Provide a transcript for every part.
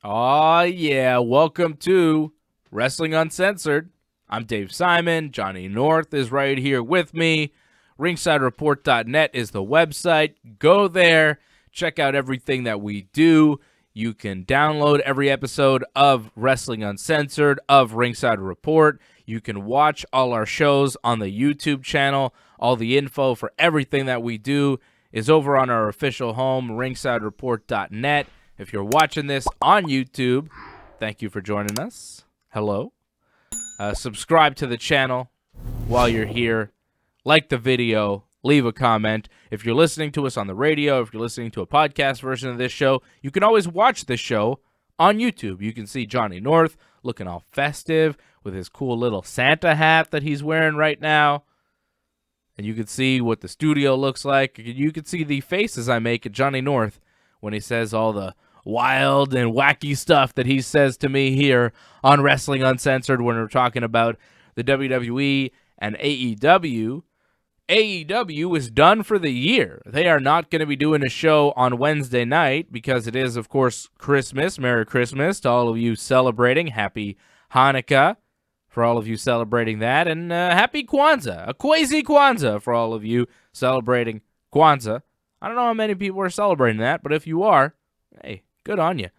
Oh yeah, welcome to Wrestling Uncensored. I'm Dave Simon. Johnny North is right here with me. RingsideReport.net is the website. Go there, check out everything that we do. You can download every episode of Wrestling Uncensored, of Ringside Report. You can watch all our shows on the YouTube channel. All the info for everything that we do is over on our official home, RingsideReport.net. If you're watching this on YouTube, thank you for joining us. Hello. Subscribe to the channel while you're here. Like the video. Leave a comment. If you're listening to us on the radio, if you're listening to a podcast version of this show, you can always watch the show on YouTube. You can see Johnny North looking all festive with his cool little Santa hat that he's wearing right now. And you can see what the studio looks like. You can see the faces I make at Johnny North when he says all the wild and wacky stuff that he says to me here on Wrestling Uncensored when we're talking about the WWE and AEW. AEW is done for the year. They are not going to be doing a show on Wednesday night because it is, of course, Christmas. Merry Christmas to all of you celebrating. Happy Hanukkah for all of you celebrating that. And happy Kwanzaa, a Kwezi Kwanzaa for all of you celebrating Kwanzaa. I don't know how many people are celebrating that, but if you are, hey, good on you.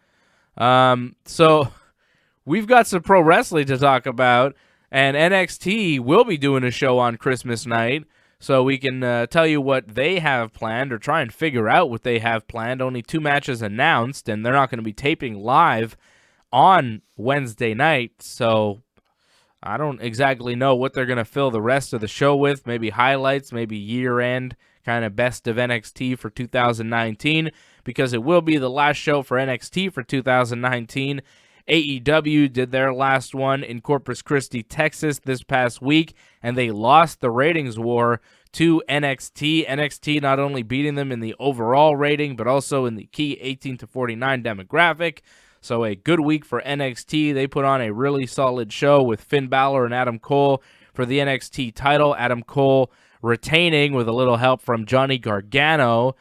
So we've got some pro wrestling to talk about, and NXT will be doing a show on Christmas night, so we can tell you what they have planned or try and figure out what they have planned. Only 2 matches announced, and they're not going to be taping live on Wednesday night, so I don't exactly know what they're going to fill the rest of the show with. Maybe highlights, maybe year-end, kind of best of NXT for 2019, because it will be the last show for NXT for 2019. AEW did their last one in Corpus Christi, Texas this past week, and they lost the ratings war to NXT. NXT not only beating them in the overall rating, but also in the key 18 to 49 demographic. So a good week for NXT. They put on a really solid show with Finn Balor and Adam Cole for the NXT title. Adam Cole retaining with a little help from Johnny Gargano.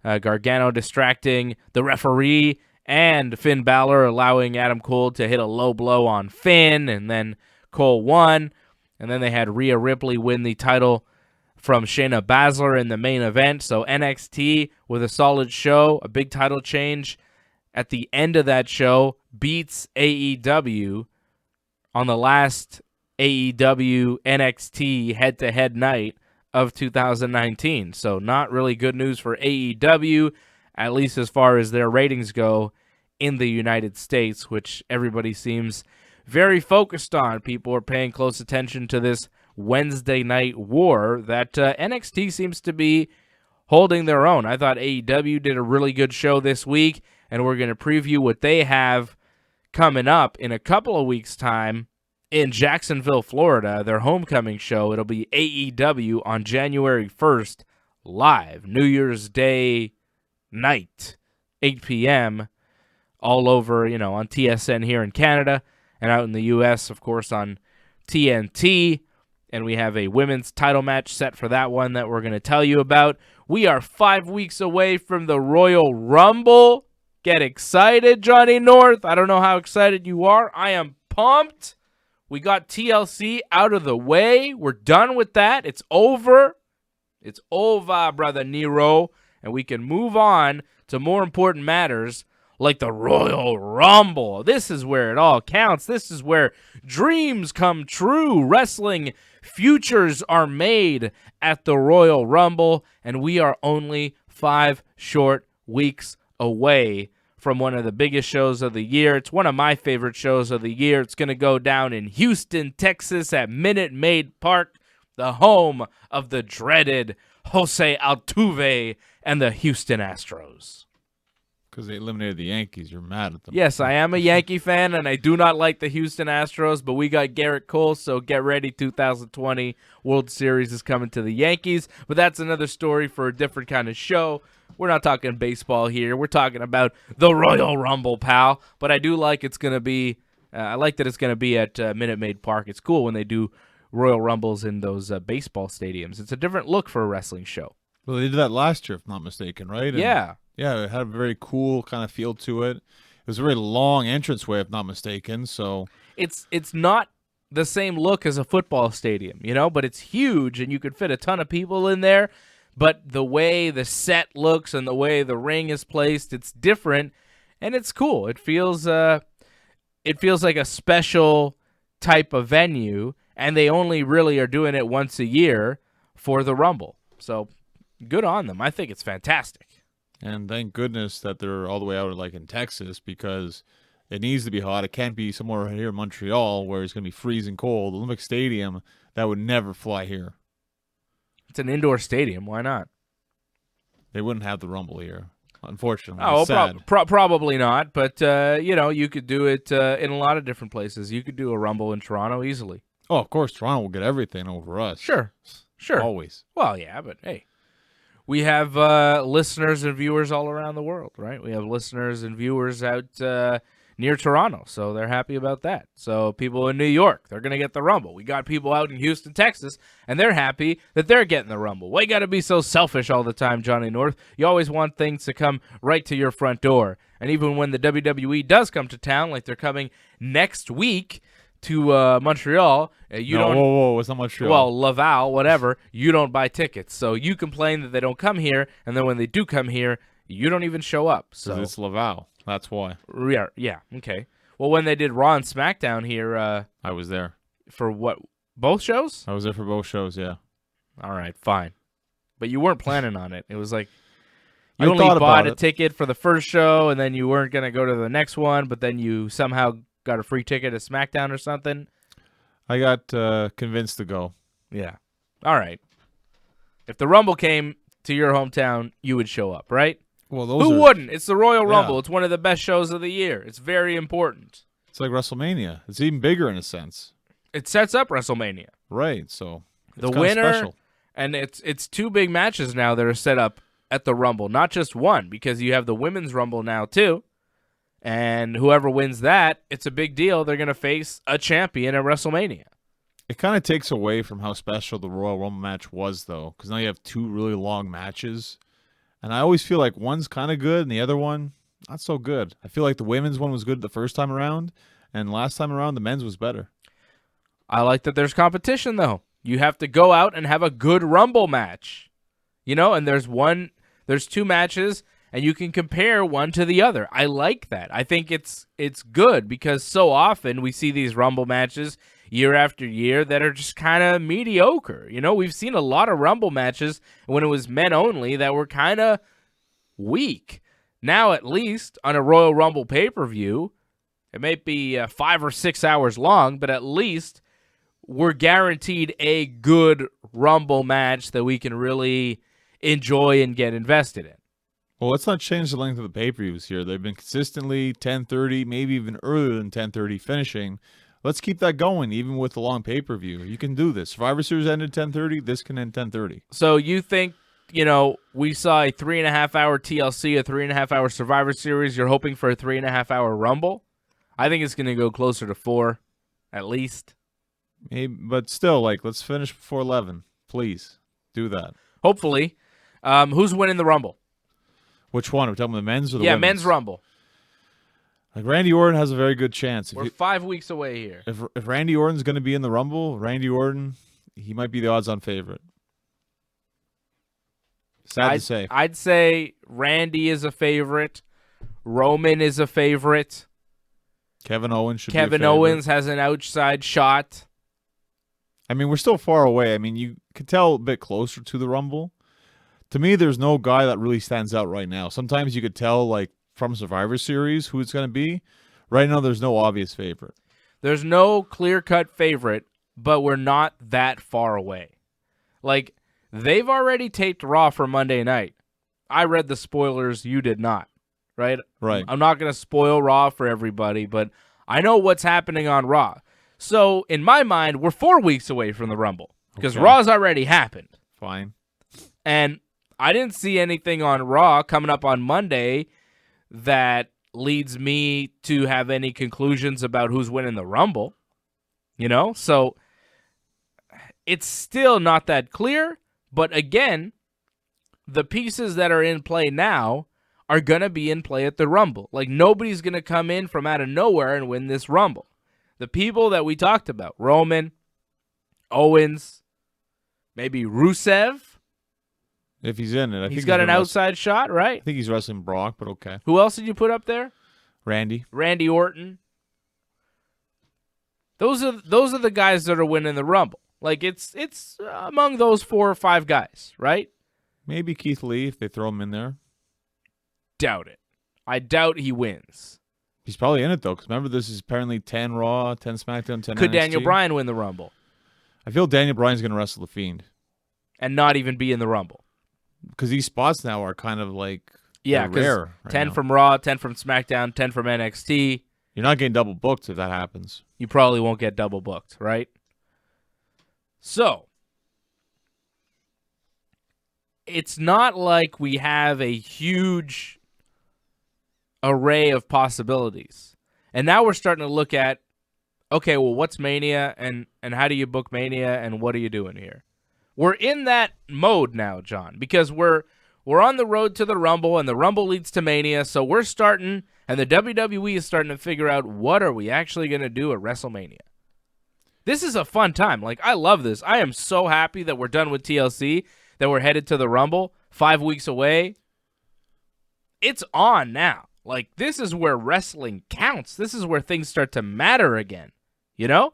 Gargano distracting the referee and Finn Balor, allowing Adam Cole to hit a low blow on Finn, and then Cole won. And then they had Rhea Ripley win the title from Shayna Baszler in the main event. So NXT with a solid show, a big title change at the end of that show, beats AEW on the last AEW NXT head-to-head night of 2019. So not really good news for AEW, at least as far as their ratings go in the United States, which everybody seems very focused on. People are paying close attention to this Wednesday night war that NXT seems to be holding their own. I thought AEW did a really good show this week, and we're going to preview what they have coming up in a couple of weeks' time in Jacksonville, Florida, their homecoming show. It'll be AEW on January 1st, live, New Year's Day night, 8 p.m., all over, on TSN here in Canada, and out in the U.S., of course, on TNT. And we have a women's title match set for that one that we're going to tell you about. We are 5 weeks away from the Royal Rumble. Get excited, Johnny North. I don't know how excited you are. I am pumped. We got TLC out of the way. We're done with that. It's over. It's over, brother Nero. And we can move on to more important matters like the Royal Rumble. This is where it all counts. This is where dreams come true. Wrestling futures are made at the Royal Rumble. And we are only 5 short weeks away from one of the biggest shows of the year. It's one of my favorite shows of the year. It's going to go down in Houston, Texas at Minute Maid Park, the home of the dreaded Jose Altuve and the Houston Astros. Because they eliminated the Yankees. You're mad at them. Yes, I am a Yankee fan, and I do not like the Houston Astros, but we got Garrett Cole, so get ready. 2020 World Series is coming to the Yankees, but that's another story for a different kind of show. We're not talking baseball here. We're talking about the Royal Rumble, pal. But I do like it's going to be I like that it's going to be at Minute Maid Park. It's cool when they do Royal Rumbles in those baseball stadiums. It's a different look for a wrestling show. Well, they did that last year, if I'm not mistaken, right? And yeah. Yeah, it had a very cool kind of feel to it. was a very long entranceway, if not mistaken. So It's not the same look as a football stadium, but it's huge and you could fit a ton of people in there. But the way the set looks and the way the ring is placed, it's different and it's cool. It feels like a special type of venue, and they only really are doing it once a year for the Rumble. So good on them. I think it's fantastic. And thank goodness that they're all the way out like in Texas, because it needs to be hot. It can't be somewhere here in Montreal where it's going to be freezing cold. Olympic Stadium, that would never fly here. It's an indoor stadium. Why not? They wouldn't have the Rumble here, unfortunately. Oh, It's sad. probably not. But, you could do it in a lot of different places. You could do a Rumble in Toronto easily. Oh, of course, Toronto will get everything over us. Sure. Always. Well, yeah, but hey. We have listeners and viewers all around the world, right? We have listeners and viewers out near Toronto, so they're happy about that. So people in New York, they're going to get the Rumble. We got people out in Houston, Texas, and they're happy that they're getting the Rumble. Why you got to be so selfish all the time, Johnny North? You always want things to come right to your front door. And even when the WWE does come to town, like they're coming next week to Montreal, Whoa, it's not Montreal. Well, Laval, whatever, you don't buy tickets. So you complain that they don't come here, and then when they do come here, you don't even show up. So it's Laval. That's why. Yeah, okay. Well, when they did Raw and SmackDown here... I was there. For what, both shows? I was there for both shows, yeah. All right, fine. But you weren't planning on it. It was like you I only thought bought about a it. ticket for the first show, and then you weren't going to go to the next one, but then you somehow got a free ticket to SmackDown or something. I got convinced to go. Yeah. All right. If the Rumble came to your hometown, you would show up, right? Well, Who wouldn't? It's the Royal Rumble. Yeah. It's one of the best shows of the year. It's very important. It's like WrestleMania. It's even bigger in a sense. It sets up WrestleMania. Right, so it's The kinda winner, special. and it's two big matches now that are set up at the Rumble, not just one, because you have the Women's Rumble now too. And whoever wins that, it's a big deal. They're going to face a champion at WrestleMania. It kind of takes away from how special the Royal Rumble match was, though, because now you have two really long matches. And I always feel like one's kind of good and the other one, not so good. I feel like the women's one was good the first time around, and last time around, the men's was better. I like that there's competition, though. You have to go out and have a good Rumble match. And there's two matches, and you can compare one to the other. I like that. I think it's good because so often we see these Rumble matches year after year that are just kind of mediocre. We've seen a lot of Rumble matches when it was men only that were kind of weak. Now, at least on a Royal Rumble pay-per-view, it may be 5 or 6 hours long, but at least we're guaranteed a good Rumble match that we can really enjoy and get invested in. Well, let's not change the length of the pay-per-views here. They've been consistently 10:30, maybe even earlier than 10:30 finishing. Let's keep that going, even with the long pay-per-view. You can do this. Survivor Series ended 10:30. This can end 10:30. So you think, we saw a 3.5-hour TLC, a 3.5-hour Survivor Series. You're hoping for a 3.5-hour Rumble? I think it's going to go closer to 4, at least. Maybe, but still, let's finish before 11. Please do that. Hopefully. Who's winning the Rumble? Which one? Are we talking about the men's or the women's? Men's Rumble. Randy Orton has a very good chance. We're 5 weeks away here. If Randy Orton's going to be in the Rumble, Randy Orton, he might be the odds-on favorite. Sad to say. I'd say Randy is a favorite. Roman is a favorite. Kevin Owens should be a favorite. Kevin Owens has an outside shot. I mean, we're still far away. I mean, you could tell a bit closer to the Rumble. To me, there's no guy that really stands out right now. Sometimes you could tell, from Survivor Series who it's going to be. Right now, there's no obvious favorite. There's no clear-cut favorite, but we're not that far away. They've already taped Raw for Monday night. I read the spoilers. You did not, right? Right. I'm not going to spoil Raw for everybody, but I know what's happening on Raw. So, in my mind, we're 4 weeks away from the Rumble because Okay. Raw's already happened. Fine. And I didn't see anything on Raw coming up on Monday that leads me to have any conclusions about who's winning the Rumble. So it's still not that clear. But again, the pieces that are in play now are going to be in play at the Rumble. Like, nobody's going to come in from out of nowhere and win this Rumble. The people that we talked about, Roman, Owens, maybe Rusev. If he's in it, I think he's got an outside shot, right? I think he's wrestling Brock, but okay. Who else did you put up there? Randy Orton. Those are the guys that are winning the Rumble. Like, it's among those 4 or 5 guys, right? Maybe Keith Lee if they throw him in there. Doubt it. I doubt he wins. He's probably in it, though, because remember, this is apparently 10 Raw, 10 SmackDown, 10 Could NXT. Daniel Bryan win the Rumble? I feel Daniel Bryan's going to wrestle the Fiend. And not even be in the Rumble. Because these spots now are kind of like right rare. 10 now. from Raw, 10 from SmackDown, 10 from NXT. You're not getting double booked if that happens. You probably won't get double booked, right? So, it's not like we have a huge array of possibilities. And now we're starting to look at, okay, well, what's Mania and how do you book Mania and what are you doing here? We're in that mode now, John, because we're on the road to the Rumble and the Rumble leads to Mania, so we're starting, and the WWE is starting to figure out what are we actually going to do at WrestleMania. This is a fun time. Like, I love this. I am so happy that we're done with TLC, that we're headed to the Rumble, 5 weeks away. It's on now. Like, this is where wrestling counts. This is where things start to matter again. You know?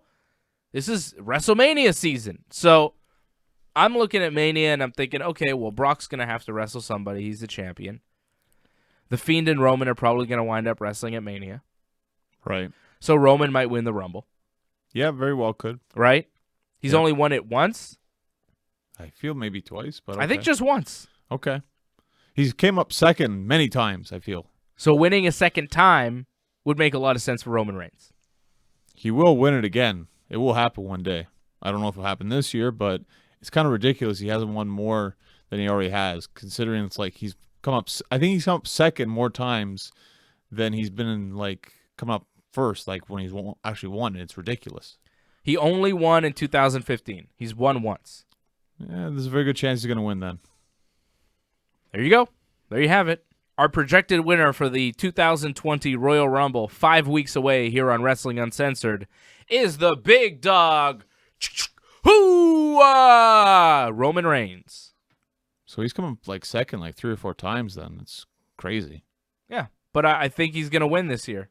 This is WrestleMania season. So, I'm looking at Mania and I'm thinking, okay, well, Brock's going to have to wrestle somebody. He's the champion. The Fiend and Roman are probably going to wind up wrestling at Mania. Right. So, Roman might win the Rumble. Yeah, very well could. Right? He's only won it once. I feel maybe twice, but okay. I think just once. Okay. He's came up second many times, I feel. So winning a second time would make a lot of sense for Roman Reigns. He will win it again. It will happen one day. I don't know if it'll happen this year, but it's kind of ridiculous he hasn't won more than he already has, considering it's like he's come up, I think he's come up second more times than he's been in, like, come up first, like when he's actually won. It's ridiculous. He only won in 2015. He's won once. Yeah, there's a very good chance he's going to win then. There you go. There you have it. Our projected winner for the 2020 Royal Rumble, 5 weeks away here on Wrestling Uncensored, is the big dog, Roman Reigns. So he's come up like second like 3 or 4 times then. It's crazy. Yeah, but I think he's going to win this year,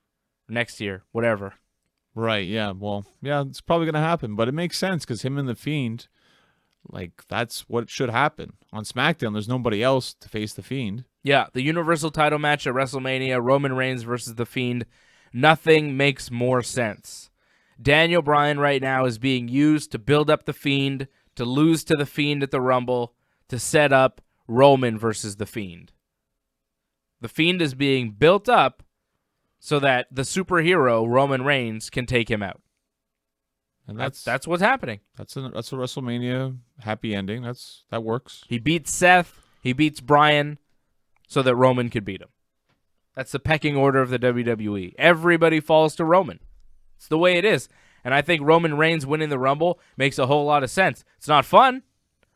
next year, whatever. Right, yeah. Well, yeah, it's probably going to happen, but it makes sense because him and the Fiend, like, that's what should happen. On SmackDown, there's nobody else to face the Fiend. Yeah, the Universal title match at WrestleMania, Roman Reigns versus The Fiend. Nothing makes more sense. Daniel Bryan right now is being used to build up The Fiend, to lose to The Fiend at the Rumble, to set up Roman versus The Fiend. The Fiend is being built up so that the superhero, Roman Reigns, can take him out. And that's what's happening. That's a WrestleMania happy ending. That works. He beats Seth, he beats Bryan, so that Roman could beat him. That's the pecking order of the WWE. Everybody falls to Roman. It's the way it is. And I think Roman Reigns winning the Rumble makes a whole lot of sense. It's not fun.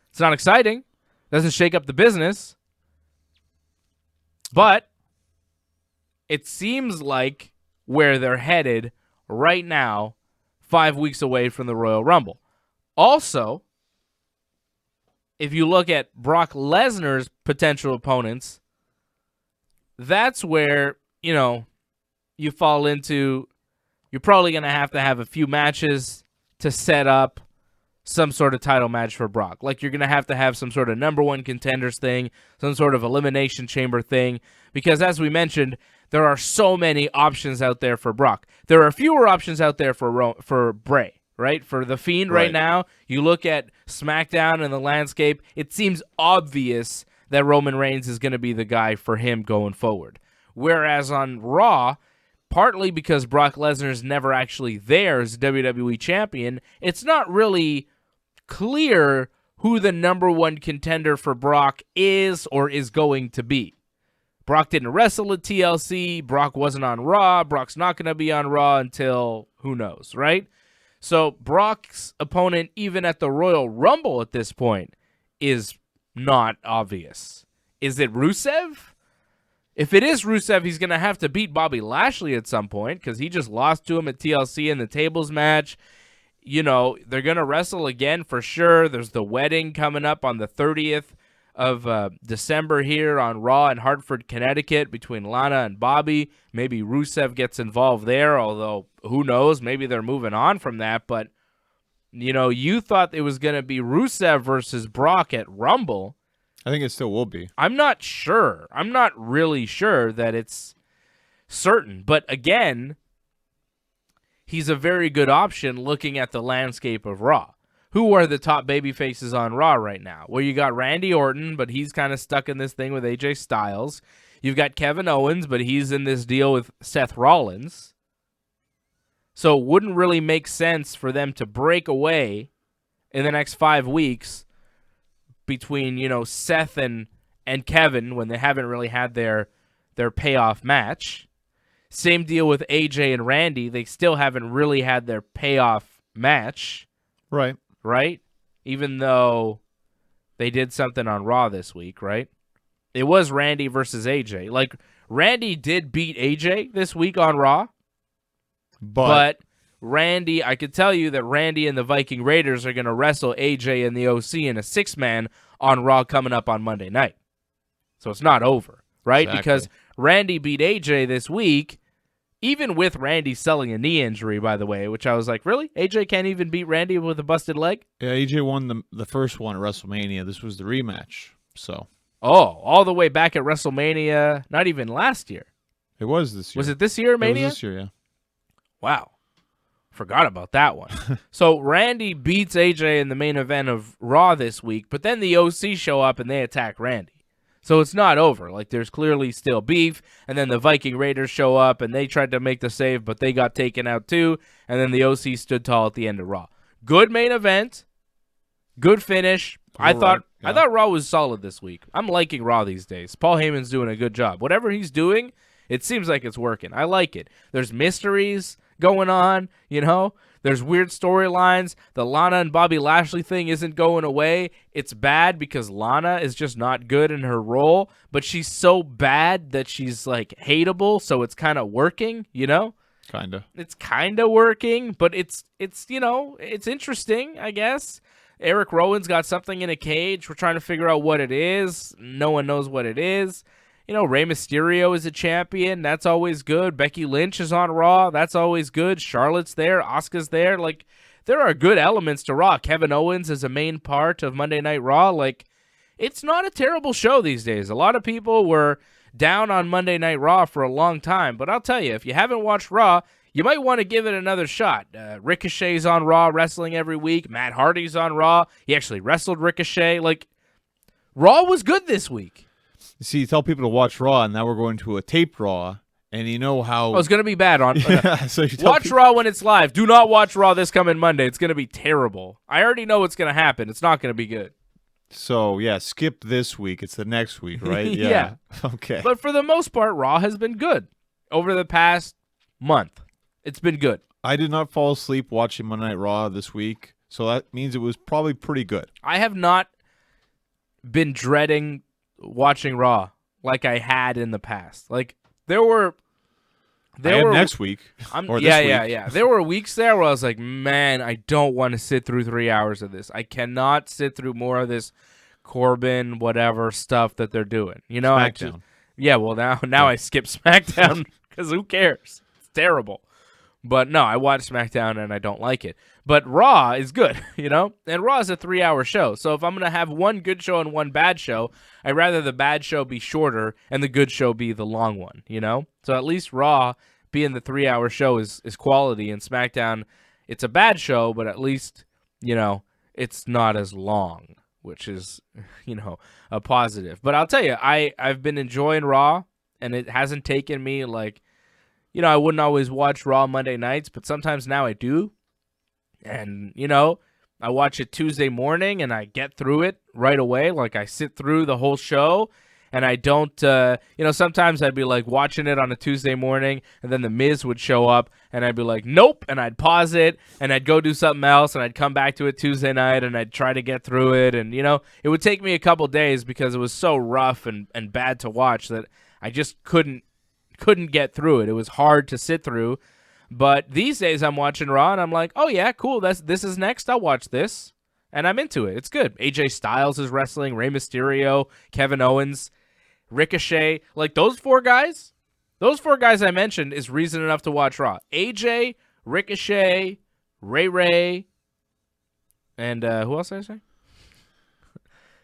It's not exciting. Doesn't shake up the business. But it seems like where they're headed right now, 5 weeks away from the Royal Rumble. Also, if you look at Brock Lesnar's potential opponents, that's where, you fall into, you're probably going to have a few matches to set up some sort of title match for Brock. Like, you're going to have some sort of number one contenders thing, some sort of elimination chamber thing, because as we mentioned, there are so many options out there for Brock. There are fewer options out there for Bray, right? For The Fiend right now, you look at SmackDown and the landscape, it seems obvious that Roman Reigns is going to be the guy for him going forward. Whereas on Raw, partly because Brock Lesnar is never actually there as WWE champion, it's not really clear who the number one contender for Brock is or is going to be. Brock didn't wrestle at TLC. Brock wasn't on Raw. Brock's not going to be on Raw until who knows, right? So Brock's opponent, even at the Royal Rumble at this point, is not obvious. Is it Rusev? If it is Rusev, he's going to have to beat Bobby Lashley at some point because he just lost to him at TLC in the tables match. You know, they're going to wrestle again for sure. There's the wedding coming up on the 30th of December here on Raw in Hartford, Connecticut between Lana and Bobby. Maybe Rusev gets involved there, although who knows? Maybe they're moving on from that. But, you know, you thought it was going to be Rusev versus Brock at Rumble. I think it still will be. I'm not sure. I'm not really sure that it's certain. But again, he's a very good option looking at the landscape of Raw. Who are the top baby faces on Raw right now? Well, you got Randy Orton, but he's kind of stuck in this thing with AJ Styles. You've got Kevin Owens, but he's in this deal with Seth Rollins. So it wouldn't really make sense for them to break away in the next 5 weeks between, you know, Seth and Kevin when they haven't really had their payoff match. Same deal with AJ and Randy. They still haven't really had their payoff match. Right? Even though they did something on Raw this week, right? It was Randy versus AJ. Like, Randy did beat AJ this week on Raw. But Randy, I could tell you that Randy and the Viking Raiders are going to wrestle AJ and the OC in a 6-man on Raw coming up on Monday night. So it's not over, right? Exactly. Because Randy beat AJ this week, even with Randy selling a knee injury, by the way, which I was like, really? AJ can't even beat Randy with a busted leg? Yeah, AJ won the first one at WrestleMania. This was the rematch. So. Oh, all the way back at WrestleMania, not even last year. It was this year. Was it this year, Mania? It was this year, yeah. Wow. Forgot about that one. So Randy beats AJ in the main event of Raw this week, but then the OC show up and they attack Randy. So it's not over. Like, there's clearly still beef, and then the Viking Raiders show up and they tried to make the save, but they got taken out too, and then the OC stood tall at the end of Raw. Good main event. Good finish. I thought Raw was solid this week. I'm liking Raw these days. Paul Heyman's doing a good job. Whatever he's doing, it seems like it's working. I like it. There's mysteries going on, you know? There's weird storylines. The Lana and Bobby Lashley thing isn't going away. It's bad because Lana is just not good in her role, but she's so bad that she's, like, hateable, so it's kind of working, you know? Kinda. It's kind of working, but it's you know, it's interesting, I guess. Eric Rowan's got something in a cage. We're trying to figure out what it is. No one knows what it is. You know, Rey Mysterio is a champion. That's always good. Becky Lynch is on Raw. That's always good. Charlotte's there. Asuka's there. Like, there are good elements to Raw. Kevin Owens is a main part of Monday Night Raw. Like, it's not a terrible show these days. A lot of people were down on Monday Night Raw for a long time. But I'll tell you, if you haven't watched Raw, you might want to give it another shot. Ricochet's on Raw wrestling every week. Matt Hardy's on Raw. He actually wrestled Ricochet. Like, Raw was good this week. See, you tell people to watch Raw, and now we're going to a taped Raw, and you know how... Oh, it's going to be bad. So you tell watch people... Raw when it's live. Do not watch Raw this coming Monday. It's going to be terrible. I already know what's going to happen. It's not going to be good. So, yeah, skip this week. It's the next week, right? Yeah. Okay. But for the most part, Raw has been good over the past month. It's been good. I did not fall asleep watching Monday Night Raw this week, so that means it was probably pretty good. I have not been dreading watching Raw like I had in the past. Like, there were next week or this week. Yeah. There were weeks there where I was like, man, I don't want to sit through 3 hours of this. I cannot sit through more of this Corbin whatever stuff that they're doing. You know, SmackDown. Now I skip SmackDown because who cares? It's terrible. But no, I watch SmackDown and I don't like it. But Raw is good, you know? And Raw is a 3-hour show. So if I'm going to have one good show and one bad show, I'd rather the bad show be shorter and the good show be the long one, you know? So at least Raw being the 3-hour show is quality. And SmackDown, it's a bad show, but at least, you know, it's not as long, which is, you know, a positive. But I'll tell you, I've been enjoying Raw, and it hasn't taken me, like, you know, I wouldn't always watch Raw Monday nights, but sometimes now I do. And, you know, I watch it Tuesday morning and I get through it right away. Like, I sit through the whole show and I don't, you know, sometimes I'd be like watching it on a Tuesday morning and then The Miz would show up and I'd be like, nope. And I'd pause it and I'd go do something else and I'd come back to it Tuesday night and I'd try to get through it. And, you know, it would take me a couple days because it was so rough and bad to watch that I just couldn't get through it. It was hard to sit through. But these days I'm watching Raw and I'm like, oh yeah, cool. This is next. I'll watch this. And I'm into it. It's good. AJ Styles is wrestling, Rey Mysterio, Kevin Owens, Ricochet. Like those four guys I mentioned is reason enough to watch Raw. AJ, Ricochet, Ray, and who else did I say?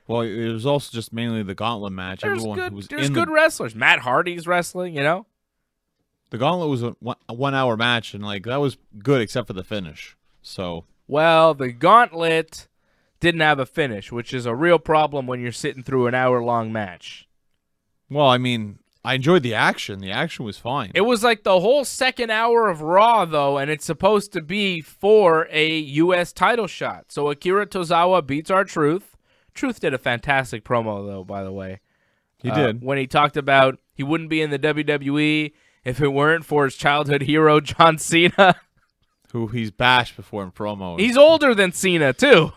Well, it was also just mainly the gauntlet match. There's good wrestlers. Matt Hardy's wrestling, you know? The gauntlet was a 1 hour match, and like that was good except for the finish. So, well, the gauntlet didn't have a finish, which is a real problem when you're sitting through an hour-long match. Well, I mean, I enjoyed the action. The action was fine. It was like the whole second hour of Raw, though, and it's supposed to be for a U.S. title shot. So Akira Tozawa beats R-Truth. Truth did a fantastic promo, though, by the way. He did. When he talked about he wouldn't be in the WWE if it weren't for his childhood hero, John Cena. Who he's bashed before in promos. He's older than Cena, too.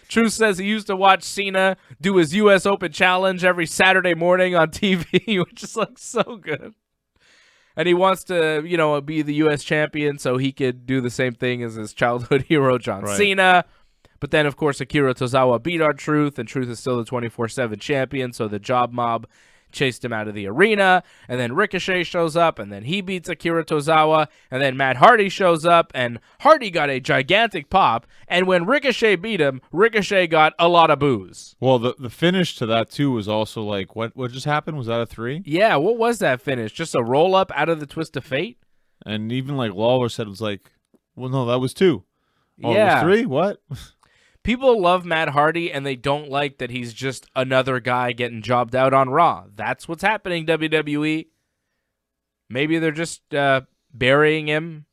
Truth says he used to watch Cena do his U.S. Open Challenge every Saturday morning on TV, which is like so good. And he wants to, be the U.S. champion so he could do the same thing as his childhood hero, John Cena. But then, of course, Akira Tozawa beat R-Truth, and Truth is still the 24/7 champion, so the Job Mob chased him out of the arena, and then Ricochet shows up, and then he beats Akira Tozawa, and then Matt Hardy shows up, and Hardy got a gigantic pop, and when Ricochet beat him, Ricochet got a lot of boos. Well, the finish to that, too, was also like, what just happened? Was that a 3? Yeah, what was that finish? Just a roll-up out of the Twist of Fate? And even like Lawler said, it was like, well, no, that was 2. Oh, yeah. It was 3? What? People love Matt Hardy, and they don't like that he's just another guy getting jobbed out on Raw. That's what's happening, WWE. Maybe they're just burying him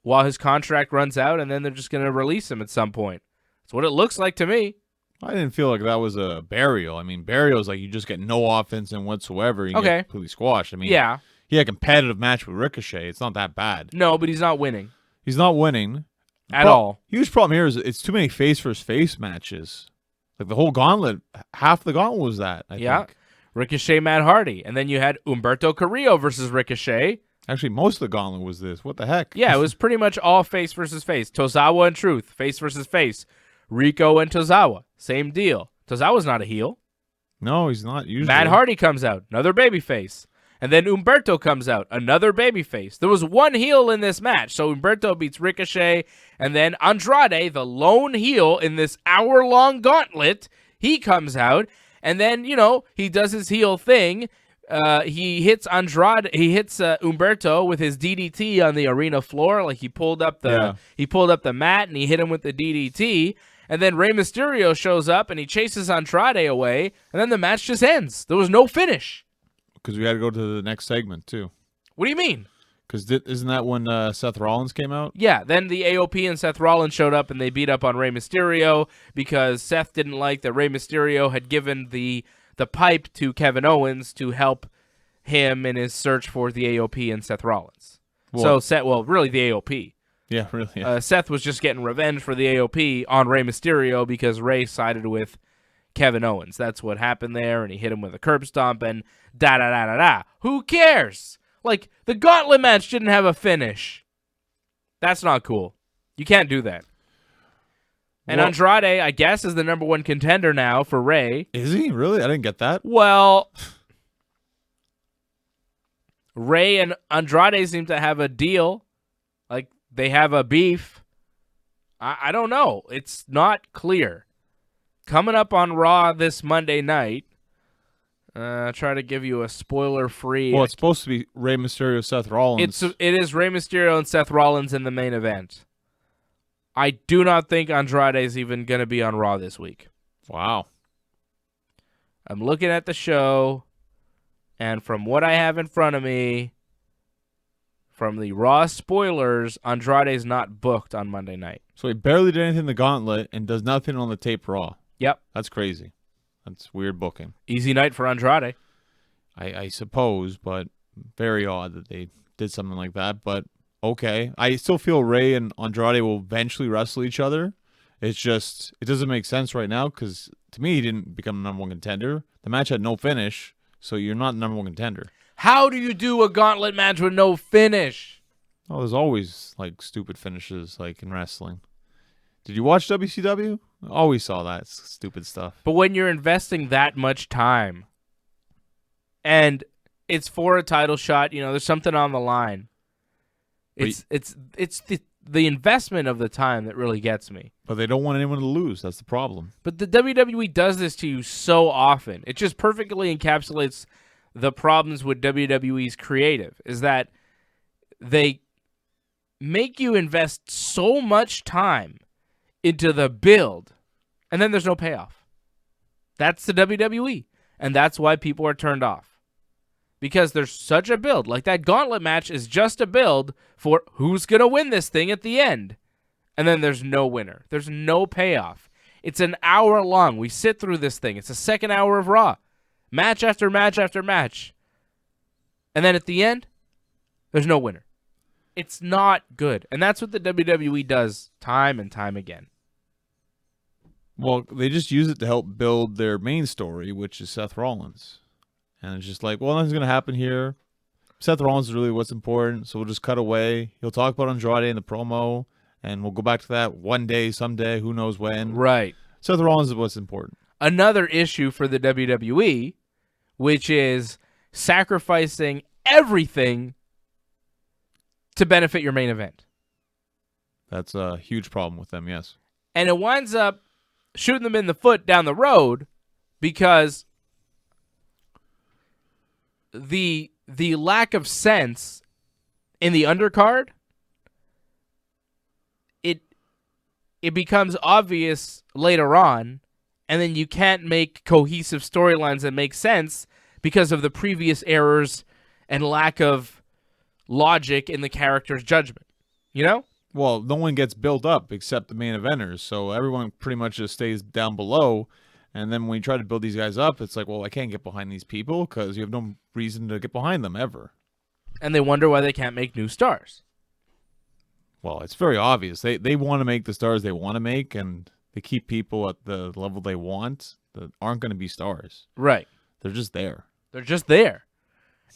while his contract runs out, and then they're just going to release him at some point. That's what it looks like to me. I didn't feel like that was a burial. I mean, burial is like you just get no offense in whatsoever. You get completely squashed. I mean, yeah. He had a competitive match with Ricochet. It's not that bad. No, but he's not winning. He's not winning. At all. Huge problem here is it's too many face versus face matches. Like the whole gauntlet, half the gauntlet was that. I think. Ricochet, Matt Hardy, and then you had Humberto Carrillo versus Ricochet. Actually, most of the gauntlet was this. What the heck? Yeah, it was pretty much all face versus face. Tozawa and Truth, face versus face. Rico and Tozawa, same deal. Tozawa's not a heel. No, he's not usually. Matt Hardy comes out, another babyface. And then Humberto comes out, another babyface. There was one heel in this match, so Humberto beats Ricochet, and then Andrade, the lone heel in this hour-long gauntlet, he comes out, and then, he does his heel thing. He hits Humberto with his DDT on the arena floor, like he pulled up the mat and he hit him with the DDT. And then Rey Mysterio shows up and he chases Andrade away, and then the match just ends. There was no finish. Because we had to go to the next segment, too. What do you mean? Because isn't that when Seth Rollins came out? Yeah, then the AOP and Seth Rollins showed up and they beat up on Rey Mysterio because Seth didn't like that Rey Mysterio had given the pipe to Kevin Owens to help him in his search for the AOP and Seth Rollins. Really the AOP. Yeah, really. Yeah. Seth was just getting revenge for the AOP on Rey Mysterio because Rey sided with Kevin Owens. That's what happened there, and he hit him with a curb stomp and da-da-da-da-da. Who cares? Like, the gauntlet match didn't have a finish. That's not cool. You can't do that. And Andrade, I guess, is the number 1 contender now for Rey. Is he? Really? I didn't get that. Well, Rey and Andrade seem to have a deal. Like, they have a beef. I don't know. It's not clear. Coming up on Raw this Monday night, try to give you a spoiler-free. Well, it's supposed to be Rey Mysterio, Seth Rollins. It is Rey Mysterio and Seth Rollins in the main event. I do not think Andrade is even going to be on Raw this week. Wow. I'm looking at the show, and from what I have in front of me, from the Raw spoilers, Andrade's not booked on Monday night. So he barely did anything in the gauntlet and does nothing on the tape Raw. Yep. That's crazy. That's weird booking. Easy night for Andrade. I suppose, but very odd that they did something like that. But okay. I still feel Rey and Andrade will eventually wrestle each other. It's just, it doesn't make sense right now because to me, he didn't become the number 1 contender. The match had no finish. So you're not the number one contender. How do you do a gauntlet match with no finish? Oh, there's always like stupid finishes like in wrestling. Did you watch WCW? Always saw that stupid stuff. But when you're investing that much time and it's for a title shot, there's something on the line. It's the investment of the time that really gets me. But they don't want anyone to lose. That's the problem. But the WWE does this to you so often. It just perfectly encapsulates the problems with WWE's creative, is that they make you invest so much time into the build, and then there's no payoff. That's the WWE, and that's why people are turned off. Because there's such a build. Like that gauntlet match is just a build for who's going to win this thing at the end. And then there's no winner. There's no payoff. It's an hour long. We sit through this thing. It's the second hour of Raw. Match after match after match. And then at the end, there's no winner. It's not good. And that's what the WWE does time and time again. Well, they just use it to help build their main story, which is Seth Rollins. And it's just like, well, nothing's going to happen here. Seth Rollins is really what's important, so we'll just cut away. He'll talk about Andrade in the promo, and we'll go back to that one day, someday, who knows when. Right. Seth Rollins is what's important. Another issue for the WWE, which is sacrificing everything to benefit your main event. That's a huge problem with them, yes. And it winds up shooting them in the foot down the road because the lack of sense in the undercard, it becomes obvious later on, and then you can't make cohesive storylines that make sense because of the previous errors and lack of logic in the character's judgment. You know? Well, no one gets built up except the main eventers, so everyone pretty much just stays down below. And then when you try to build these guys up, it's like, well, I can't get behind these people because you have no reason to get behind them ever. And they wonder why they can't make new stars. Well, it's very obvious. They want to make the stars they want to make, and they keep people at the level they want that aren't going to be stars. Right. They're just there. They're just there.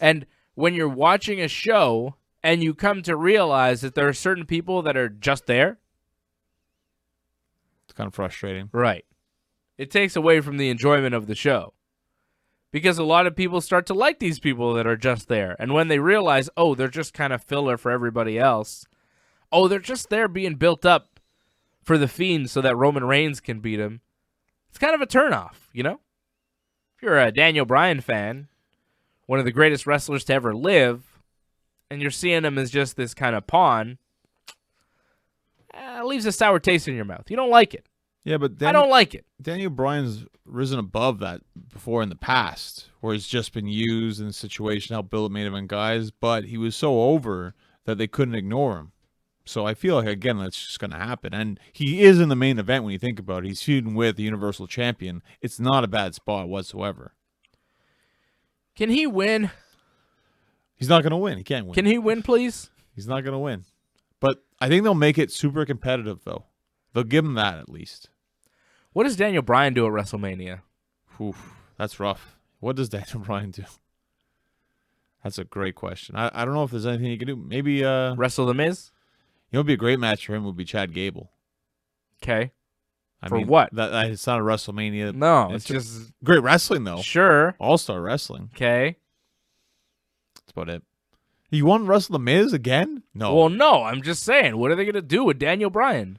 And when you're watching a show and you come to realize that there are certain people that are just there. It's kind of frustrating. Right. It takes away from the enjoyment of the show. Because a lot of people start to like these people that are just there. And when they realize, oh, they're just kind of filler for everybody else. Oh, they're just there being built up for the Fiend so that Roman Reigns can beat him. It's kind of a turnoff, you know? If you're a Daniel Bryan fan, one of the greatest wrestlers to ever live, and you're seeing him as just this kind of pawn, it leaves a sour taste in your mouth. You don't like it. Yeah, but I don't like it. Daniel Bryan's risen above that before in the past, where he's just been used in a situation to help build main event guys, but he was so over that they couldn't ignore him. So I feel like, again, that's just going to happen. And he is in the main event when you think about it. He's feuding with the Universal Champion. It's not a bad spot whatsoever. Can he win? He's not going to win. He can't win. Can he win, please? He's not going to win. But I think they'll make it super competitive, though. They'll give him that at least. What does Daniel Bryan do at WrestleMania? Oof, that's rough. What does Daniel Bryan do? That's a great question. I don't know if there's anything he can do. Maybe Wrestle The Miz? You know, it'd be a great match for him would be Chad Gable. Okay. I For mean, what? That it's not a WrestleMania. No, it's just great wrestling though. Sure. All-star wrestling. Okay. That's about it. You want to wrestle The Miz again? No. Well, no. I'm just saying. What are they going to do with Daniel Bryan?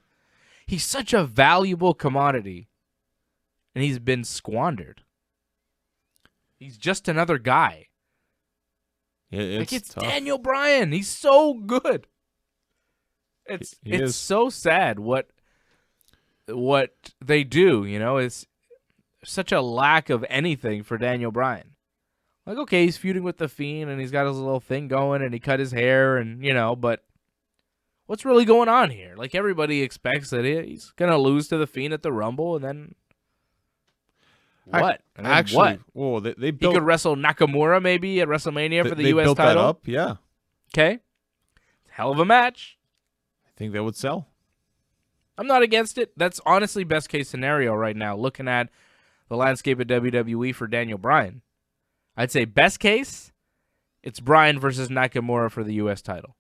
He's such a valuable commodity, and he's been squandered. He's just another guy. It's tough. Daniel Bryan. He's so good. It's so sad what they do, you know. It's such a lack of anything for Daniel Bryan. Like, okay, he's feuding with the Fiend and he's got his little thing going and he cut his hair and, you know, but what's really going on here? Like, everybody expects that he's going to lose to the Fiend at the Rumble and then what? And then Actually, what? whoa, they He built, could wrestle Nakamura maybe at WrestleMania for the they U.S. built title. that up, yeah. Okay. Hell of a match. I think that would sell. I'm not against it. That's honestly best case scenario right now, looking at the landscape of WWE for Daniel Bryan. I'd say best case, it's Bryan versus Nakamura for the U.S. title.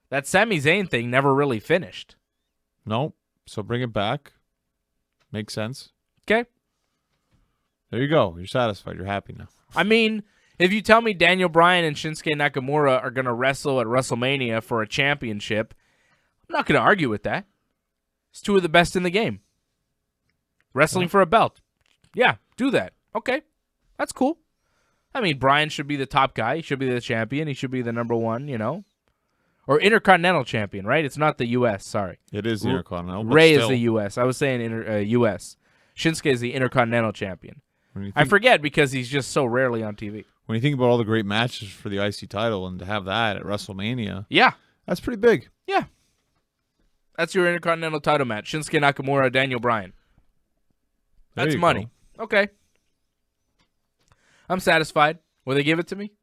That Sami Zayn thing never really finished. Nope. So bring it back. Makes sense. Okay. There you go. You're satisfied. You're happy now. I mean, if you tell me Daniel Bryan and Shinsuke Nakamura are going to wrestle at WrestleMania for a championship, I'm not going to argue with that. It's two of the best in the game. Wrestling for a belt. Yeah, do that. Okay. That's cool. I mean, Bryan should be the top guy. He should be the champion. He should be the number one, you know. Or Intercontinental champion, right? It's not the U.S., sorry. It is the Intercontinental. Ray is the U.S. I was saying U.S. Shinsuke is the Intercontinental champion. I forget because he's just so rarely on TV. When you think about all the great matches for the IC title and to have that at WrestleMania, yeah, that's pretty big. Yeah. That's your Intercontinental title match. Shinsuke Nakamura, Daniel Bryan. That's money. Go. Okay. I'm satisfied. Will they give it to me?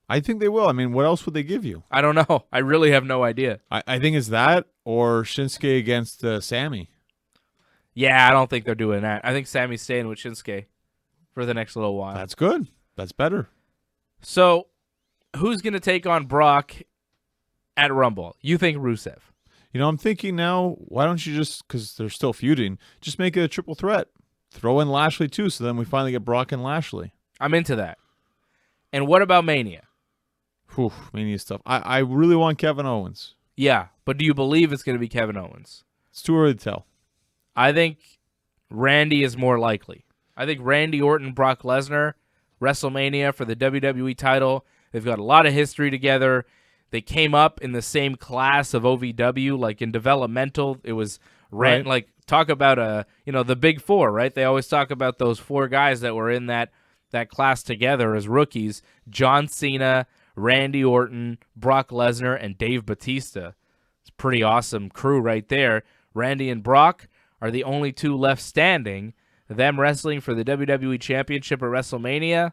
I think they will. I mean, what else would they give you? I don't know. I really have no idea. I think it's that or Shinsuke against Sammy. Yeah, I don't think they're doing that. I think Sammy's staying with Shinsuke for the next little while. That's good. That's better. So, who's going to take on Brock at Rumble? You think Rusev? You know, I'm thinking now, why don't you just, because they're still feuding, just make it a triple threat. Throw in Lashley, too, so then we finally get Brock and Lashley. I'm into that. And what about Mania? Whew, Mania stuff. I really want Kevin Owens. Yeah, but do you believe it's going to be Kevin Owens? It's too early to tell. I think Randy is more likely. I think Randy Orton, Brock Lesnar, WrestleMania for the WWE title. They've got a lot of history together. They came up in the same class of OVW, like in developmental. It was right. Like talk about the big four, right? They always talk about those four guys that were in that class together as rookies: John Cena, Randy Orton, Brock Lesnar, and Dave Bautista. It's a pretty awesome crew right there. Randy and Brock are the only two left standing. Them wrestling for the WWE Championship at WrestleMania,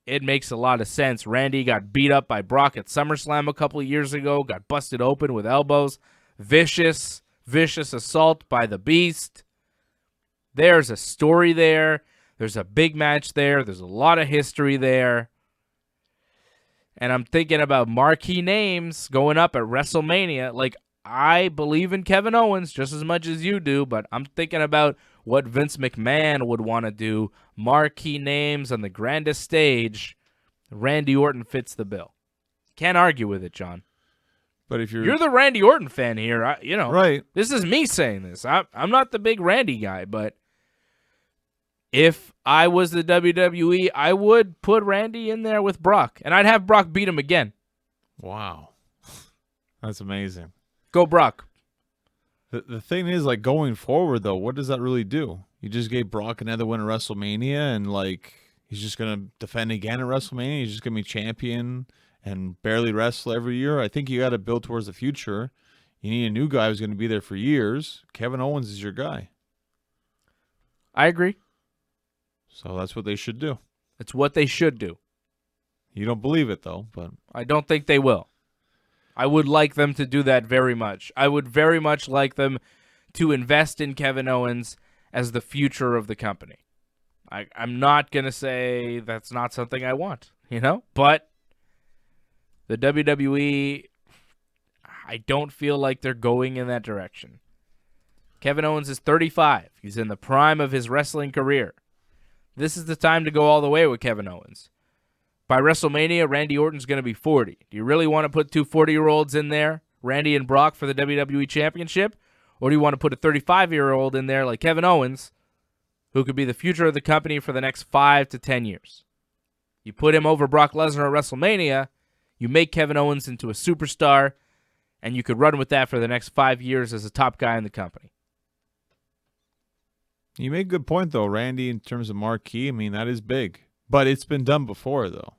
it makes a lot of sense. Randy got beat up by Brock at SummerSlam a couple of years ago, got busted open with elbows. Vicious assault by the Beast. There's a story there. There's a big match there. There's a lot of history there. And I'm thinking about marquee names going up at WrestleMania. Like, I believe in Kevin Owens just as much as you do, but I'm thinking about what Vince McMahon would want to do. Marquee names on the grandest stage. Randy Orton fits the bill. Can't argue with it, John. But if you're the Randy Orton fan here, right? This is me saying this. I'm not the big Randy guy, but if I was the WWE, I would put Randy in there with Brock, and I'd have Brock beat him again. Wow, that's amazing. Go Brock. The thing is, like, going forward, though, what does that really do? You just gave Brock another win at WrestleMania, and, like, he's just going to defend again at WrestleMania. He's just going to be champion and barely wrestle every year. I think you got to build towards the future. You need a new guy who's going to be there for years. Kevin Owens is your guy. I agree. So that's what they should do. It's what they should do. You don't believe it, though, but I don't think they will. I would like them to do that very much. I would very much like them to invest in Kevin Owens as the future of the company. I'm not going to say that's not something I want, but the WWE, I don't feel like they're going in that direction. Kevin Owens is 35. He's in the prime of his wrestling career. This is the time to go all the way with Kevin Owens. By WrestleMania, Randy Orton's going to be 40. Do you really want to put two 40-year-olds in there, Randy and Brock, for the WWE Championship? Or do you want to put a 35-year-old in there like Kevin Owens, who could be the future of the company for the next 5 to 10 years? You put him over Brock Lesnar at WrestleMania, you make Kevin Owens into a superstar, and you could run with that for the next 5 years as a top guy in the company. You make a good point, though, Randy, in terms of marquee. I mean, that is big. But it's been done before, though.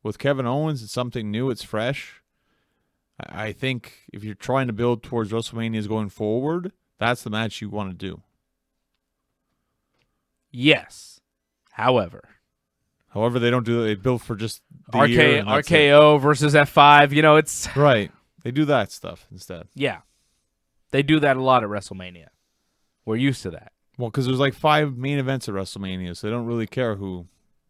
With Kevin Owens, it's something new. It's fresh. I think if you're trying to build towards WrestleManias going forward, that's the match you want to do. Yes. However, they don't do it. They build for just the year. RKO versus F5. It's... Right. They do that stuff instead. Yeah. They do that a lot at WrestleMania. We're used to that. Well, because there's like 5 main events at WrestleMania, so they don't really care who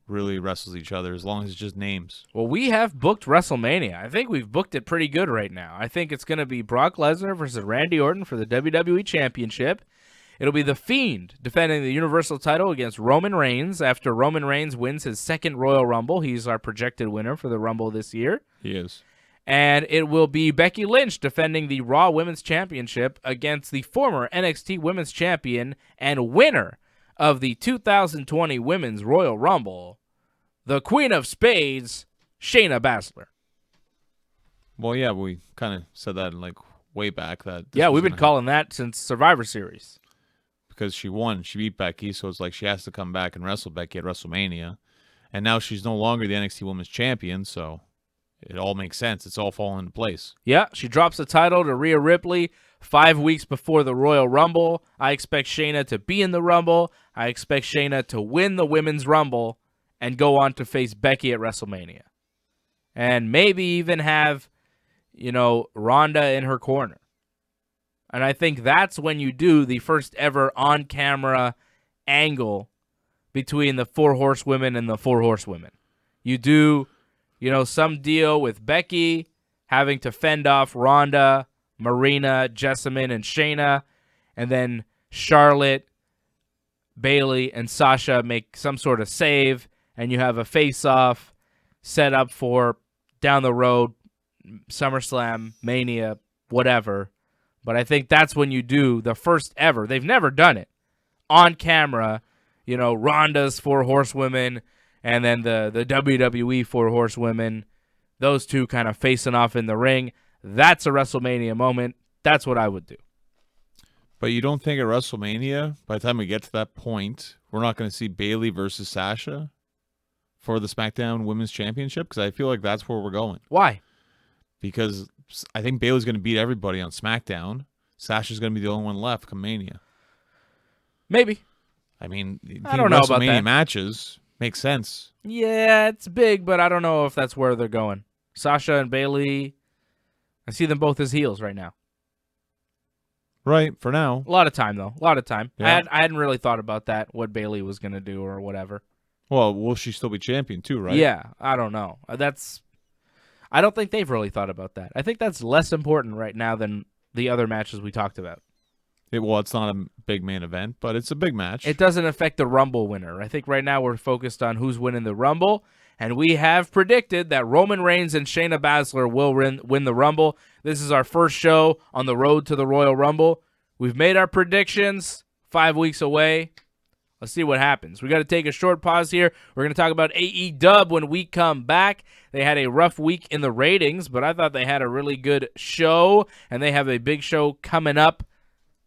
really wrestles each other, as long as it's just names. Well, we have booked WrestleMania. I think we've booked it pretty good right now. I think it's going to be Brock Lesnar versus Randy Orton for the WWE Championship. It'll be The Fiend defending the Universal title against Roman Reigns after Roman Reigns wins his second Royal Rumble. He's our projected winner for the Rumble this year. He is. And it will be Becky Lynch defending the Raw Women's Championship against the former NXT Women's Champion and winner of the 2020 Women's Royal Rumble, the Queen of Spades, Shayna Baszler. Well, yeah, we kind of said that like way back. We've been calling that since Survivor Series. Because she won. She beat Becky, so it's like she has to come back and wrestle Becky at WrestleMania. And now she's no longer the NXT Women's Champion, so it all makes sense. It's all falling into place. Yeah, she drops the title to Rhea Ripley 5 weeks before the Royal Rumble. I expect Shayna to be in the Rumble. I expect Shayna to win the Women's Rumble and go on to face Becky at WrestleMania. And maybe even have, Ronda in her corner. And I think that's when you do the first ever on-camera angle between the 4 horsewomen and the 4 horsewomen. You do, some deal with Becky having to fend off Ronda, Marina, Jessamine, and Shayna, and then Charlotte, Bayley, and Sasha make some sort of save, and you have a face-off set up for down the road, SummerSlam, Mania, whatever. But I think that's when you do the first ever. They've never done it on camera. Ronda's 4 horsewomen and then the WWE 4 horsewomen. Those two kind of facing off in the ring. That's a WrestleMania moment. That's what I would do. But you don't think at WrestleMania, by the time we get to that point, we're not going to see Bayley versus Sasha for the SmackDown Women's Championship? Because I feel like that's where we're going. Why? Because I think Bayley's going to beat everybody on SmackDown. Sasha's going to be the only one left come Mania. Maybe. I mean, I don't know about that. Matches make sense. Yeah, it's big, but I don't know if that's where they're going. Sasha and Bayley, I see them both as heels right now. Right, for now. A lot of time, though. A lot of time. Yeah. I hadn't really thought about that, what Bayley was going to do or whatever. Well, will she still be champion too, right? Yeah, I don't know. I don't think they've really thought about that. I think that's less important right now than the other matches we talked about. It's not a big main event, but it's a big match. It doesn't affect the Rumble winner. I think right now we're focused on who's winning the Rumble, and we have predicted that Roman Reigns and Shayna Baszler will win the Rumble. This is our first show on the road to the Royal Rumble. We've made our predictions 5 weeks away. Let's see what happens. We got to take a short pause here. We're going to talk about AEW when we come back. They had a rough week in the ratings, but I thought they had a really good show, and they have a big show coming up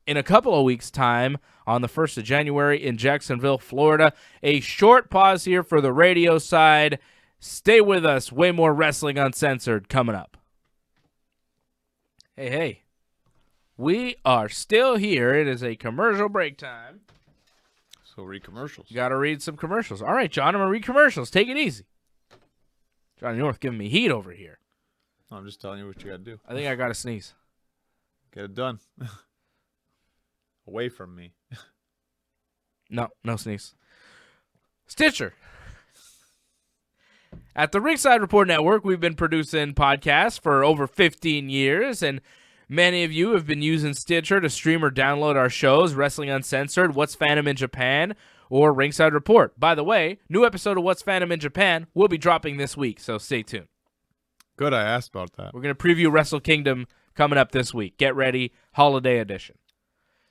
in a couple of weeks' time on the 1st of January in Jacksonville, Florida. A short pause here for the radio side. Stay with us. Way more Wrestling Uncensored coming up. Hey. We are still here. It is a commercial break time. So read commercials. You got to read some commercials. All right, John, I'm going to read commercials. Take it easy. Johnny North giving me heat over here. I'm just telling you what you got to do. I think I got to sneeze. Get it done. Away from me. No sneeze. Stitcher. At the Ringside Report Network, we've been producing podcasts for over 15 years, and many of you have been using Stitcher to stream or download our shows, Wrestling Uncensored, What's Fandom in Japan, or Ringside Report. By the way, new episode of What's Fandom in Japan will be dropping this week, so stay tuned. Good, I asked about that. We're going to preview Wrestle Kingdom coming up this week. Get ready, holiday edition.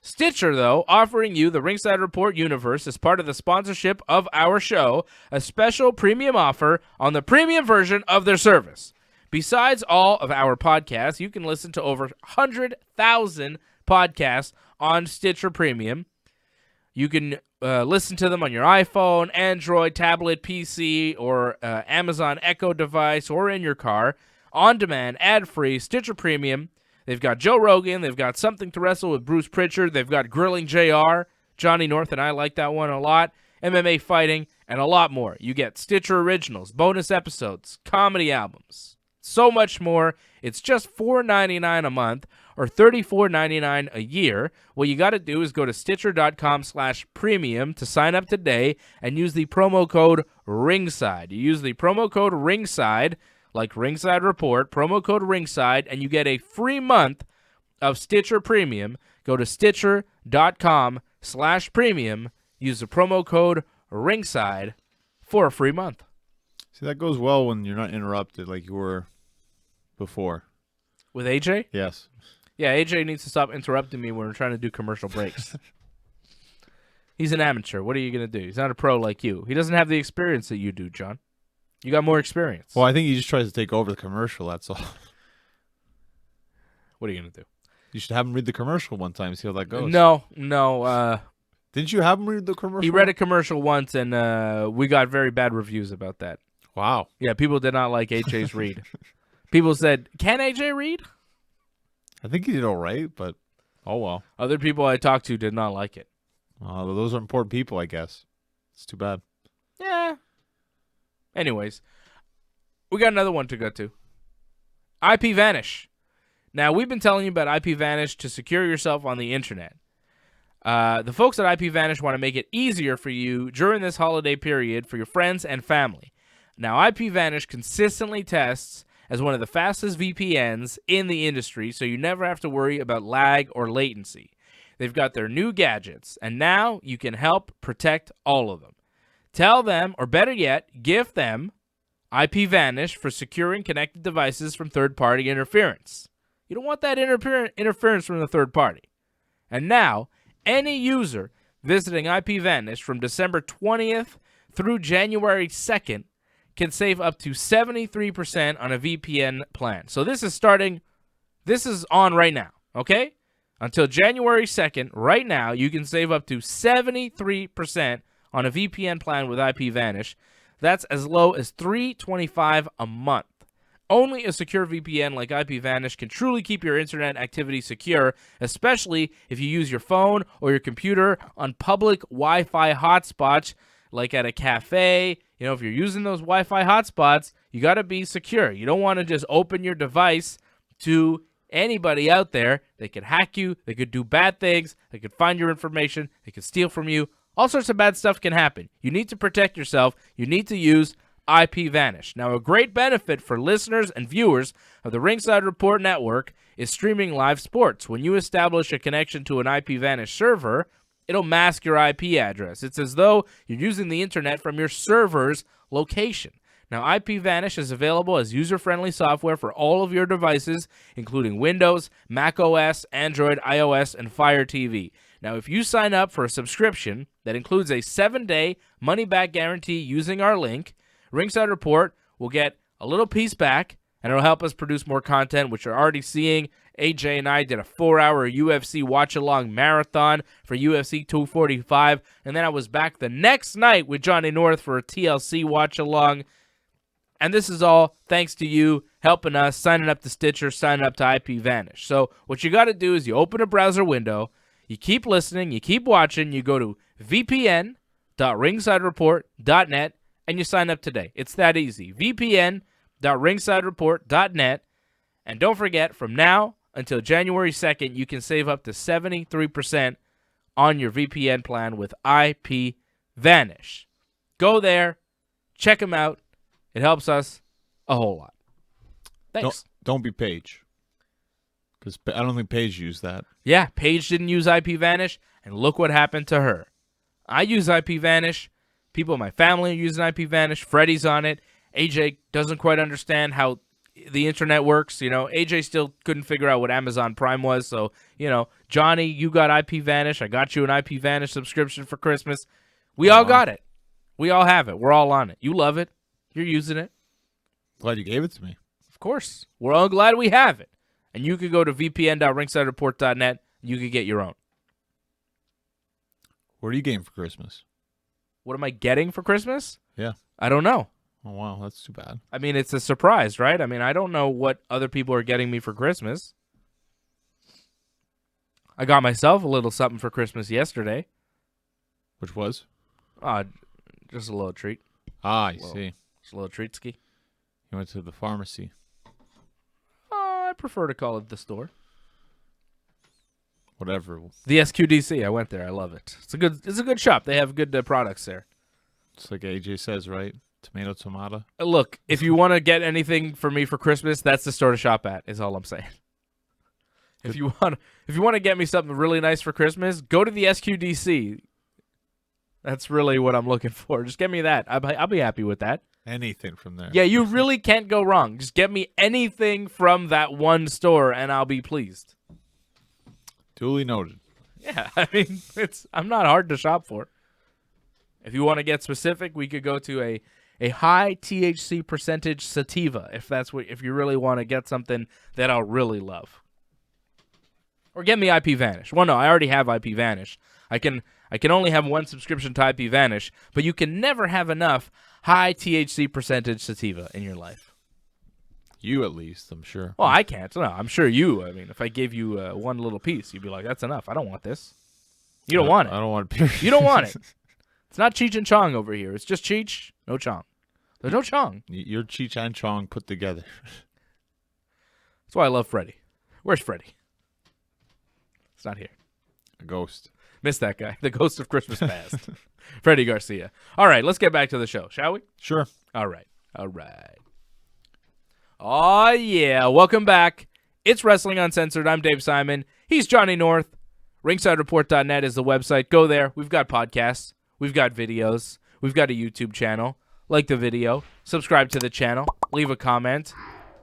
Stitcher, though, offering you the Ringside Report universe as part of the sponsorship of our show, a special premium offer on the premium version of their service. Besides all of our podcasts, you can listen to over 100,000 podcasts on Stitcher Premium. You can listen to them on your iPhone, Android, tablet, PC, or Amazon Echo device, or in your car, on demand, ad-free, Stitcher Premium. They've got Joe Rogan. They've got Something to Wrestle with Bruce Pritchard. They've got Grilling JR. Johnny North and I like that one a lot. MMA fighting, and a lot more. You get Stitcher Originals, bonus episodes, comedy albums, so much more. It's just $4.99 a month or $34.99 a year. What you got to do is go to Stitcher.com/premium to sign up today and use the promo code RINGSIDE. You use the promo code RINGSIDE, like Ringside Report, promo code RINGSIDE, and you get a free month of Stitcher Premium. Go to Stitcher.com/premium. Use the promo code RINGSIDE for a free month. See, that goes well when you're not interrupted like you were before. With AJ? Yes. Yeah, AJ needs to stop interrupting me when we're trying to do commercial breaks. He's an amateur. What are you going to do? He's not a pro like you. He doesn't have the experience that you do, John. You got more experience. Well, I think he just tries to take over the commercial, that's all. What are you going to do? You should have him read the commercial one time, see how that goes. No. Didn't you have him read the commercial? He read a commercial once, and we got very bad reviews about that. Wow. Yeah, people did not like AJ's read. People said, can AJ read? I think he did all right, but oh well. Other people I talked to did not like it. Those are important people, I guess. It's too bad. Yeah. Anyways, we got another one to go to. IP Vanish. Now, we've been telling you about IP Vanish to secure yourself on the internet. The folks at IP Vanish want to make it easier for you during this holiday period for your friends and family. Now, IP Vanish consistently tests as one of the fastest VPNs in the industry, so you never have to worry about lag or latency. They've got their new gadgets, and now you can help protect all of them. Tell them, or better yet, gift them IP Vanish for securing connected devices from third-party interference. You don't want that interference from the third party. And now, any user visiting IP Vanish from December 20th through January 2nd can save up to 73% on a VPN plan. So this is on right now, okay? Until January 2nd, right now, you can save up to 73% on a VPN plan with IP Vanish. That's as low as $325 a month. Only a secure VPN like IP Vanish can truly keep your internet activity secure, especially if you use your phone or your computer on public Wi-Fi hotspots like at a cafe. You know, if you're using those Wi-Fi hotspots, you got to be secure. You don't want to just open your device to anybody out there. They could hack you. They could do bad things. They could find your information. They could steal from you. All sorts of bad stuff can happen. You need to protect yourself. You need to use IP Vanish. Now, a great benefit for listeners and viewers of the Ringside Report network is streaming live sports. When you establish a connection to an IP Vanish server, it'll mask your IP address. It's as though you're using the internet from your server's location. Now, IP Vanish is available as user-friendly software for all of your devices, including Windows, Mac OS, Android, iOS, and Fire TV. Now, if you sign up for a subscription that includes a 7-day money-back guarantee using our link, Ringside Report will get a little piece back, and it'll help us produce more content, which you're already seeing. AJ and I did a 4-hour UFC watch-along marathon for UFC 245, and then I was back the next night with Johnny North for a TLC watch-along. And this is all thanks to you helping us, signing up to Stitcher, signing up to IP Vanish. So what you got to do is you open a browser window, you keep listening, you keep watching, you go to vpn.ringsidereport.net, and you sign up today. It's that easy. vpn.ringsidereport.net. And don't forget, from now until January 2nd, you can save up to 73% on your VPN plan with IP Vanish. Go there. Check them out. It helps us a whole lot. Thanks. Don't be Paige. Because I don't think Paige used that. Yeah, Paige didn't use IP Vanish, and look what happened to her. I use IP Vanish. People in my family are using IP Vanish. Freddie's on it. AJ doesn't quite understand how the internet works. You know, AJ still couldn't figure out what Amazon Prime was. So, you know, Johnny, you got IP Vanish. I got you an IP Vanish subscription for Christmas. We all got it. We all have it. We're all on it. You love it. You're using it. Glad you gave it to me. Of course. We're all glad we have it. And you could go to vpn.ringsidereport.net. You could get your own. What are you getting for Christmas? What am I getting for Christmas? Yeah. I don't know. Oh, wow. That's too bad. I mean, it's a surprise, right? I mean, I don't know what other people are getting me for Christmas. I got myself a little something for Christmas yesterday. Which was? Just a little treat. Ah, I see. Just a little treat ski. You went to the pharmacy. prefer to call it the store. Whatever. The SQDC. I went there. I love it. It's a good shop. They have good products there. It's like AJ says, right? Tomato. Look, if you want to get anything for me for Christmas, that's the store to shop at. Is all I'm saying. If you want to get me something really nice for Christmas, go to the SQDC. That's really what I'm looking for. Just get me that. I'll be happy with that. Anything from there. Yeah, you really can't go wrong. Just get me anything from that one store, and I'll be pleased. Duly noted. Yeah, I mean, I'm not hard to shop for. If you want to get specific, we could go to a high THC percentage sativa if you really want to get something that I'll really love. Or get me IP Vanish. Well, no, I already have IP Vanish. I can only have one subscription to IP Vanish, but you can never have enough high THC percentage sativa in your life. You at least, I'm sure. Well, I can't. No, I'm sure you. I mean, if I gave you one little piece, you'd be like, that's enough. I don't want this. You don't want it. I don't want it. You don't want it. It's not Cheech and Chong over here. It's just Cheech, no Chong. There's no Chong. You're Cheech and Chong put together. That's why I love Freddy. Where's Freddy? It's not here. A ghost. Missed that guy. The ghost of Christmas past. Freddy Garcia. All right, let's get back to the show, shall we? Sure. All right. Oh, yeah. Welcome back. It's Wrestling Uncensored. I'm Dave Simon. He's Johnny North. RingsideReport.net is the website. Go there. We've got podcasts. We've got videos. We've got a YouTube channel. Like the video. Subscribe to the channel. Leave a comment.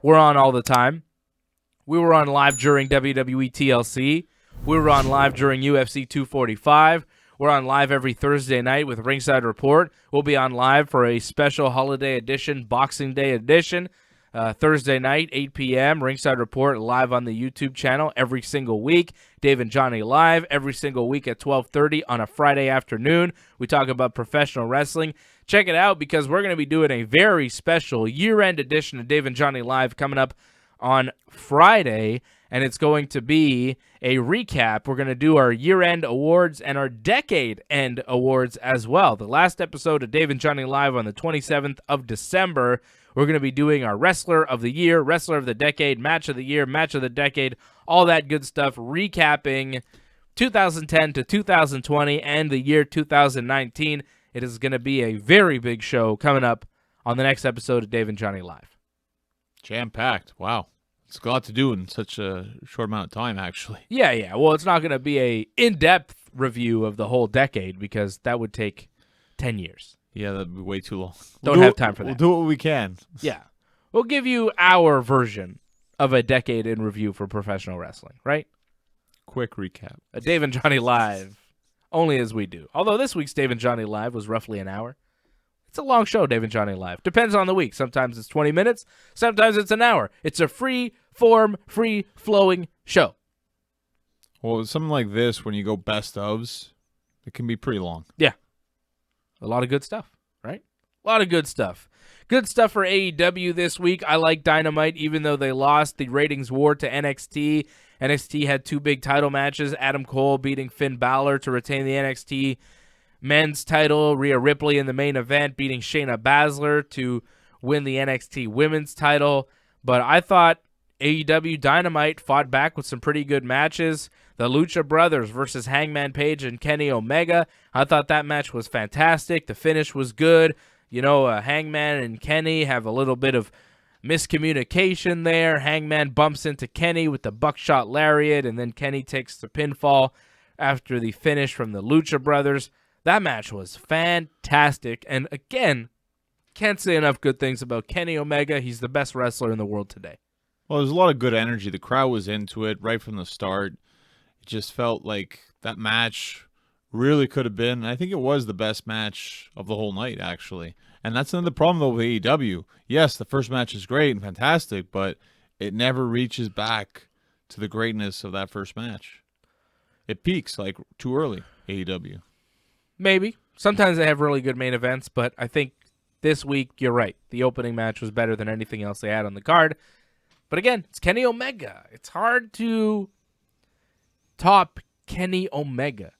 We're on all the time. We were on live during WWE TLC. We were on live during UFC 245. We're on live every Thursday night with Ringside Report. We'll be on live for a special holiday edition, Boxing Day edition, Thursday night, 8 p.m. Ringside Report live on the YouTube channel every single week. Dave and Johnny live every single week at 12:30 on a Friday afternoon. We talk about professional wrestling. Check it out because we're going to be doing a very special year-end edition of Dave and Johnny Live coming up on Friday, and it's going to be a recap. We're going to do our year-end awards and our decade-end awards as well. The last episode of Dave and Johnny Live on the 27th of December, we're going to be doing our Wrestler of the Year, Wrestler of the Decade, Match of the Year, Match of the Decade, all that good stuff, recapping 2010 to 2020 and the year 2019. It is going to be a very big show coming up on the next episode of Dave and Johnny Live. Jam-packed. Wow. It's a lot to do in such a short amount of time, actually. Yeah. Well, it's not going to be a in-depth review of the whole decade because that would take 10 years. Yeah, that'd be way too long. Don't have time for that. We'll do what we can. Yeah. We'll give you our version of a decade in review for professional wrestling, right? Quick recap. A Dave and Johnny Live, only as we do. Although this week's Dave and Johnny Live was roughly an hour. It's a long show, Dave and Johnny Live. Depends on the week. Sometimes it's 20 minutes. Sometimes it's an hour. It's a free-form, free-flowing show. Well, something like this, when you go best ofs, it can be pretty long. Yeah. A lot of good stuff, right? A lot of good stuff. Good stuff for AEW this week. I like Dynamite, even though they lost the ratings war to NXT. NXT had two big title matches. Adam Cole beating Finn Balor to retain the NXT men's title. Rhea Ripley in the main event beating Shayna Baszler to win the NXT women's title. But I thought AEW Dynamite fought back with some pretty good matches. The Lucha Brothers versus Hangman Page and Kenny Omega. I thought that match was fantastic. The finish was good. You know, Hangman and Kenny have a little bit of miscommunication there. Hangman bumps into Kenny with the buckshot lariat, and then Kenny takes the pinfall after the finish from the Lucha Brothers. That match was fantastic. And again, can't say enough good things about Kenny Omega. He's the best wrestler in the world today. Well, there's a lot of good energy. The crowd was into it right from the start. It just felt like that match really could have been, I think it was the best match of the whole night, actually. And that's another problem, though, with AEW. Yes, the first match is great and fantastic, but it never reaches back to the greatness of that first match. It peaks, like, too early, AEW. Maybe. Sometimes they have really good main events, but I think this week, you're right. The opening match was better than anything else they had on the card. But again, it's Kenny Omega. It's hard to top Kenny Omega.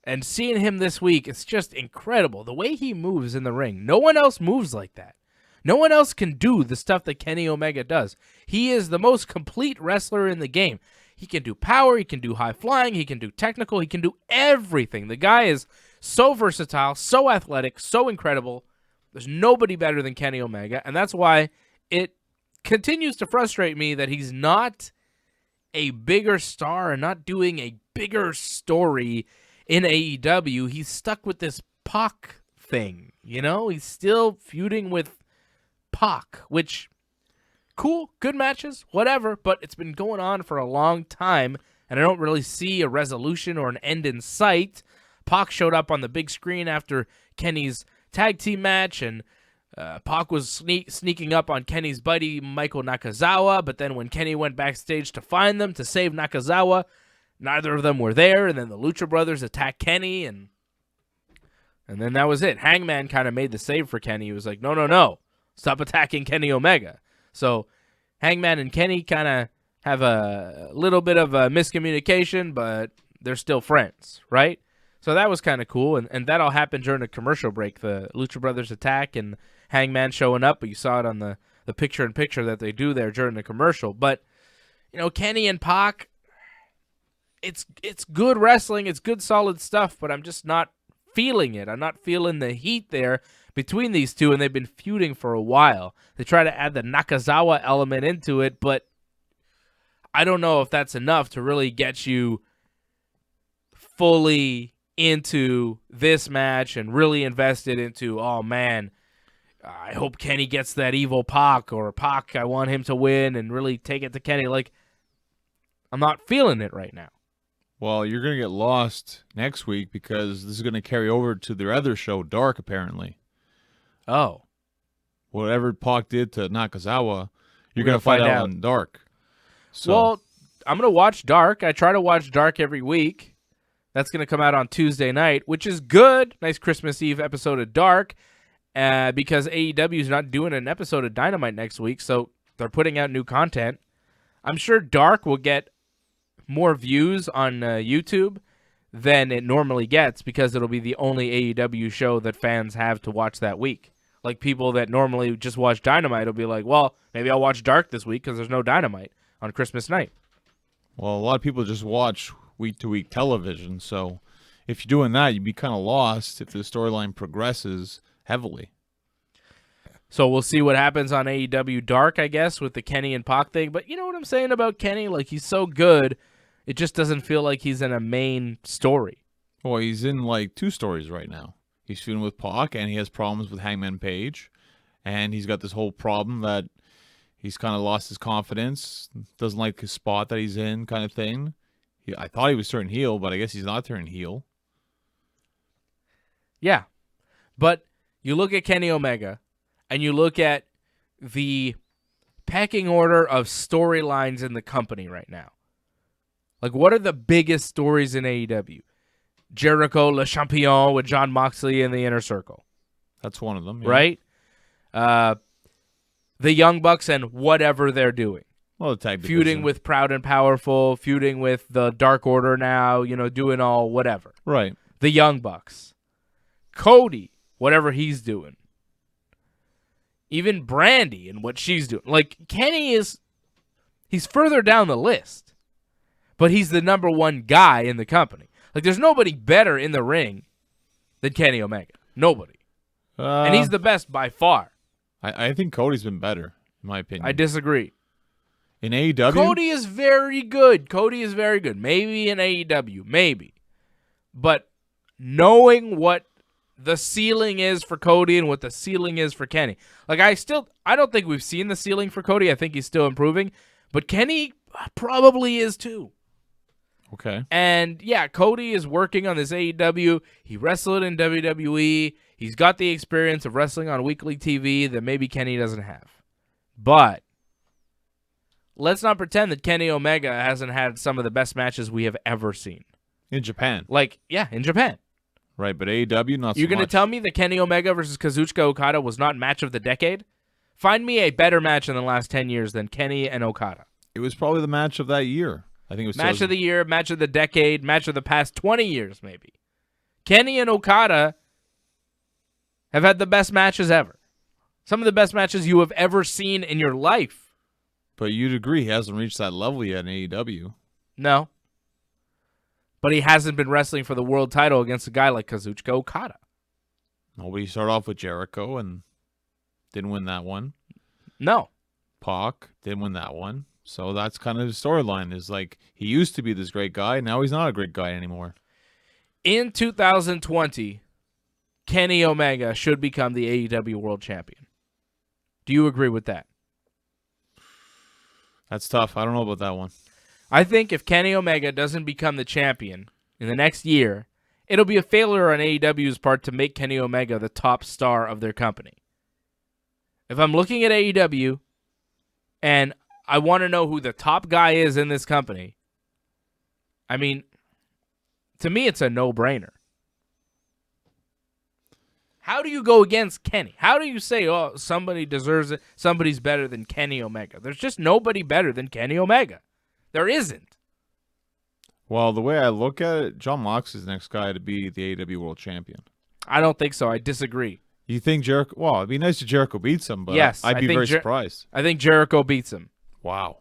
And seeing him this week, it's just incredible. The way he moves in the ring. No one else moves like that. No one else can do the stuff that Kenny Omega does. He is the most complete wrestler in the game. He can do power, he can do high flying, he can do technical, he can do everything. The guy is so versatile, so athletic, so incredible. There's nobody better than Kenny Omega, and that's why it continues to frustrate me that he's not a bigger star and not doing a bigger story in AEW. He's stuck with this Pac thing, you know? He's still feuding with Pac, which, cool, good matches, whatever, but it's been going on for a long time, and I don't really see a resolution or an end in sight. Pac showed up on the big screen after Kenny's tag team match, and Pac was sneaking up on Kenny's buddy Michael Nakazawa, but then when Kenny went backstage to find them to save Nakazawa, neither of them were there, and then the Lucha Brothers attacked Kenny, and then that was it. Hangman kind of made the save for Kenny. He was like, no, stop attacking Kenny Omega. So Hangman and Kenny kind of have a little bit of a miscommunication, but they're still friends, right? So that was kind of cool, and that all happened during a commercial break, the Lucha Brothers attack and Hangman showing up, but you saw it on the picture-in-picture that they do there during the commercial. But, you know, Kenny and Pac, it's good wrestling, it's good solid stuff, but I'm just not feeling it. I'm not feeling the heat there between these two, and they've been feuding for a while. They try to add the Nakazawa element into it, but I don't know if that's enough to really get you fully into this match and really invested into, oh man, I hope Kenny gets that evil Pac, or Pac, I want him to win and really take it to Kenny. Like, I'm not feeling it right now. Well, you're going to get lost next week because this is going to carry over to their other show, Dark, apparently. Oh. Whatever Pac did to Nakazawa, you're going to find out on Dark. So. Well, I'm going to watch Dark. I try to watch Dark every week. That's going to come out on Tuesday night, which is good. Nice Christmas Eve episode of Dark, because AEW is not doing an episode of Dynamite next week, so they're putting out new content. I'm sure Dark will get more views on YouTube than it normally gets because it'll be the only AEW show that fans have to watch that week. Like, people that normally just watch Dynamite will be like, well, maybe I'll watch Dark this week because there's no Dynamite on Christmas night. Well, a lot of people just watch week-to-week television, so if you're doing that, you'd be kind of lost if the storyline progresses heavily. So we'll see what happens on AEW Dark, I guess, with the Kenny and Pac thing. But you know what I'm saying about Kenny? Like, he's so good, it just doesn't feel like he's in a main story. Well, he's in, like, 2 stories right now. He's feuding with Pac, and he has problems with Hangman Page, and he's got this whole problem that he's kind of lost his confidence, doesn't like his spot that he's in, kind of thing. I thought he was turning heel, but I guess he's not turning heel. Yeah. But you look at Kenny Omega, and you look at the pecking order of storylines in the company right now. Like, what are the biggest stories in AEW? Jericho, Le Champion with Jon Moxley in the Inner Circle. That's one of them. Yeah. Right? The Young Bucks and whatever they're doing. Well, the tag feuding division. with Proud and Powerful, feuding with the Dark Order now, you know, doing all whatever. Right. The Young Bucks. Cody, whatever he's doing. Even Brandy and what she's doing. Like, Kenny he's further down the list, but he's the number one guy in the company. Like, there's nobody better in the ring than Kenny Omega. Nobody. And he's the best by far. I think Cody's been better, in my opinion. I disagree. In AEW? Cody is very good. Maybe in AEW. Maybe. But knowing what the ceiling is for Cody and what the ceiling is for Kenny. Like, I don't think we've seen the ceiling for Cody. I think he's still improving. But Kenny probably is too. Okay. And, yeah, Cody is working on this AEW. He wrestled in WWE. He's got the experience of wrestling on weekly TV that maybe Kenny doesn't have. But let's not pretend that Kenny Omega hasn't had some of the best matches we have ever seen. In Japan. Like, yeah, in Japan. Right, but AEW, not so You're going to much. tell me that Kenny Omega versus Kazuchika Okada was not match of the decade? Find me a better match in the last 10 years than Kenny and Okada. It was probably the match of that year. I think it was match of the year, match of the decade, match of the past 20 years, maybe. Kenny and Okada have had the best matches ever. Some of the best matches you have ever seen in your life. But you'd agree he hasn't reached that level yet in AEW. No. But he hasn't been wrestling for the world title against a guy like Kazuchika Okada. Nobody started off with Jericho and didn't win that one. No. Pac didn't win that one. So that's kind of his storyline, is like he used to be this great guy. Now he's not a great guy anymore. In 2020, Kenny Omega should become the AEW World Champion. Do you agree with that? That's tough. I don't know about that one. I think if Kenny Omega doesn't become the champion in the next year, it'll be a failure on AEW's part to make Kenny Omega the top star of their company. If I'm looking at AEW and I want to know who the top guy is in this company, I mean, to me, it's a no-brainer. How do you go against Kenny? How do you say, oh, somebody deserves it, somebody's better than Kenny Omega? There's just nobody better than Kenny Omega. There isn't. Well, the way I look at it, Jon Moxley's the next guy to be the AEW World Champion. I don't think so. I disagree. You think Jericho? Well, it'd be nice if Jericho beats him, but yes, I'd be very surprised. I think Jericho beats him. Wow.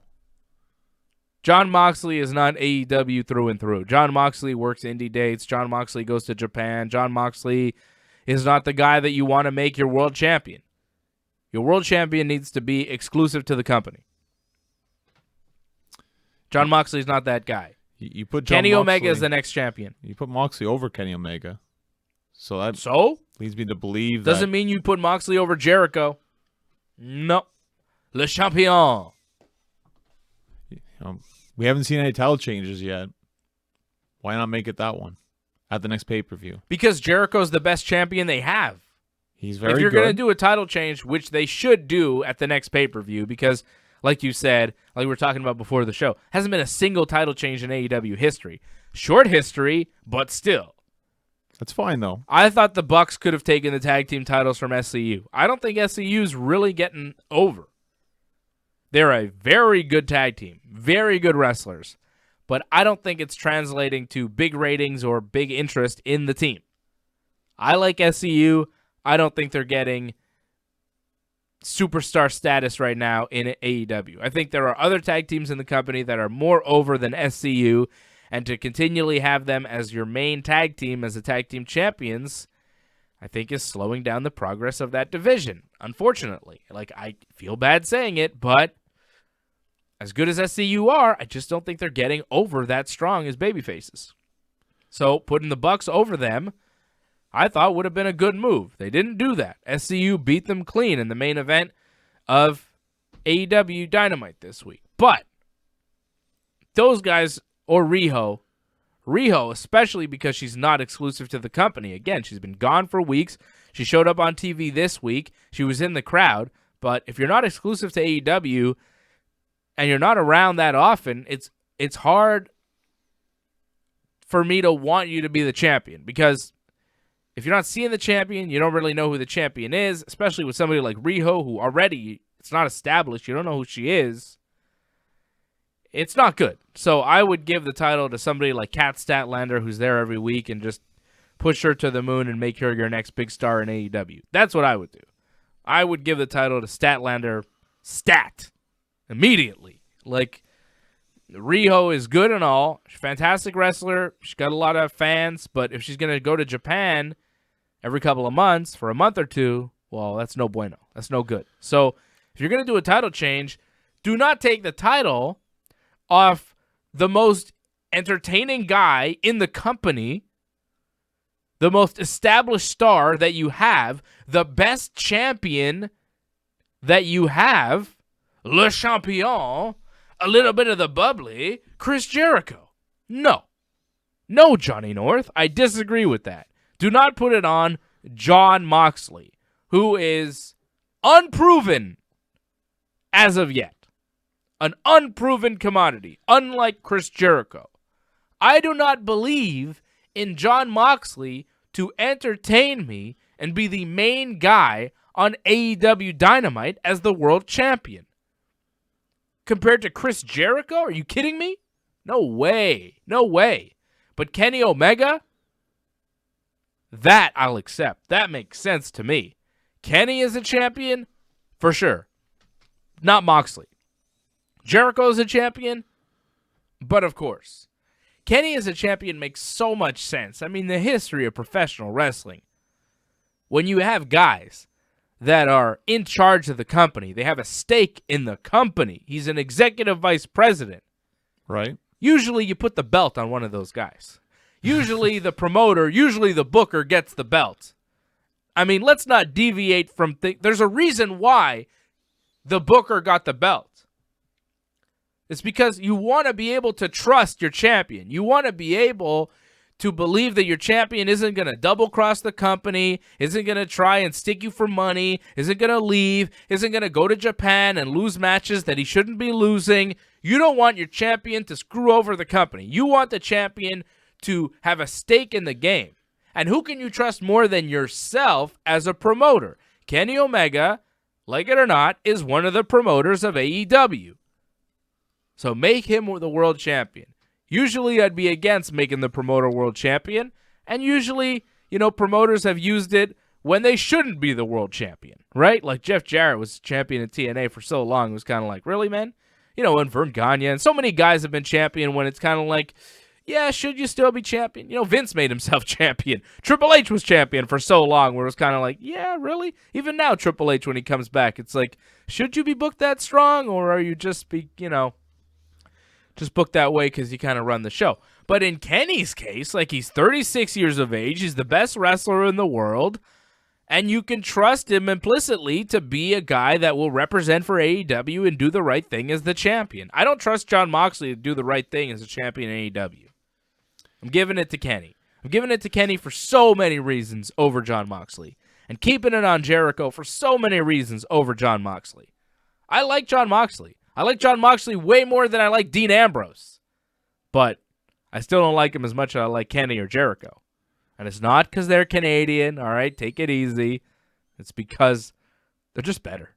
Jon Moxley is not AEW through and through. Jon Moxley works indie dates. Jon Moxley goes to Japan. Jon Moxley is not the guy that you want to make your world champion. Your world champion needs to be exclusive to the company. Jon Moxley's not that guy. You put Kenny Moxley, Omega is the next champion. You put Moxley over Kenny Omega. So that leads me to believe that... Doesn't mean you put Moxley over Jericho. No. Le Champion. We haven't seen any title changes yet. Why not make it that one at the next pay-per-view? Because Jericho's the best champion they have. He's very good. If you're going to do a title change, which they should do at the next pay-per-view, because, like you said, like we were talking about before the show, hasn't been a single title change in AEW history. Short history, but still. That's fine, though. I thought the Bucks could have taken the tag team titles from SCU. I don't think SCU's really getting over. They're a very good tag team, very good wrestlers, but I don't think it's translating to big ratings or big interest in the team. I like SCU. I don't think they're getting superstar status right now in AEW. I think there are other tag teams in the company that are more over than SCU, and to continually have them as your main tag team, as the tag team champions, I think is slowing down the progress of that division, unfortunately. Like, I feel bad saying it, but as good as SCU are, I just don't think they're getting over that strong as babyfaces. So putting the Bucks over them, I thought would have been a good move. They didn't do that. SCU beat them clean in the main event of AEW Dynamite this week. But those guys, or Riho, especially because she's not exclusive to the company. Again, she's been gone for weeks. She showed up on TV this week. She was in the crowd. But if you're not exclusive to AEW and you're not around that often, it's hard for me to want you to be the champion, because if you're not seeing the champion, you don't really know who the champion is, especially with somebody like Riho, who already, it's not established. You don't know who she is. It's not good. So I would give the title to somebody like Kat Statlander, who's there every week, and just push her to the moon and make her your next big star in AEW. That's what I would do. I would give the title to Statlander immediately. Like, Riho is good and all. She's a fantastic wrestler. She's got a lot of fans, but if she's going to go to Japan every couple of months for a month or two, well, that's no bueno. That's no good. So if you're going to do a title change, do not take the title off the most entertaining guy in the company, the most established star that you have, the best champion that you have, Le Champion, a little bit of the bubbly, Chris Jericho. No, Johnny North. I disagree with that. Do not put it on Jon Moxley, who is unproven as of yet. An unproven commodity, unlike Chris Jericho. I do not believe in Jon Moxley to entertain me and be the main guy on AEW Dynamite as the world champion. Compared to Chris Jericho? Are you kidding me? No way. No way. But Kenny Omega? That I'll accept. That makes sense to me. Kenny is a champion? for sure. Not Moxley. Jericho's a champion, but of course. Kenny as a champion makes so much sense. I mean, the history of professional wrestling. When you have guys that are in charge of the company, they have a stake in the company. He's an executive vice president. Right. Usually you put the belt on one of those guys. Usually the promoter, usually the booker gets the belt. I mean, let's not deviate from there's a reason why the booker got the belt. It's because you want to be able to trust your champion. You want to be able to believe that your champion isn't going to double-cross the company, isn't going to try and stick you for money, isn't going to leave, isn't going to go to Japan and lose matches that he shouldn't be losing. You don't want your champion to screw over the company. You want the champion to have a stake in the game. And who can you trust more than yourself as a promoter? Kenny Omega, like it or not, is one of the promoters of AEW. So make him the world champion. Usually I'd be against making the promoter world champion, and usually, promoters have used it when they shouldn't be the world champion, right? Like Jeff Jarrett was champion in TNA for so long, it was kind of like, really, man? And Vern Gagne, and so many guys have been champion when it's kind of like, yeah, should you still be champion? Vince made himself champion. Triple H was champion for so long where it was kind of like, yeah, really? Even now, Triple H, when he comes back, it's like, should you be booked that strong, or are you just just booked that way because you kind of run the show? But in Kenny's case, like, he's 36 years of age, he's the best wrestler in the world, and you can trust him implicitly to be a guy that will represent for AEW and do the right thing as the champion. I don't trust Jon Moxley to do the right thing as a champion in AEW. I'm giving it to Kenny. I'm giving it to Kenny for so many reasons over Jon Moxley, and keeping it on Jericho for so many reasons over Jon Moxley. I like Jon Moxley. I like Jon Moxley way more than I like Dean Ambrose. But I still don't like him as much as I like Kenny or Jericho. And it's not because they're Canadian, all right? Take it easy. It's because they're just better.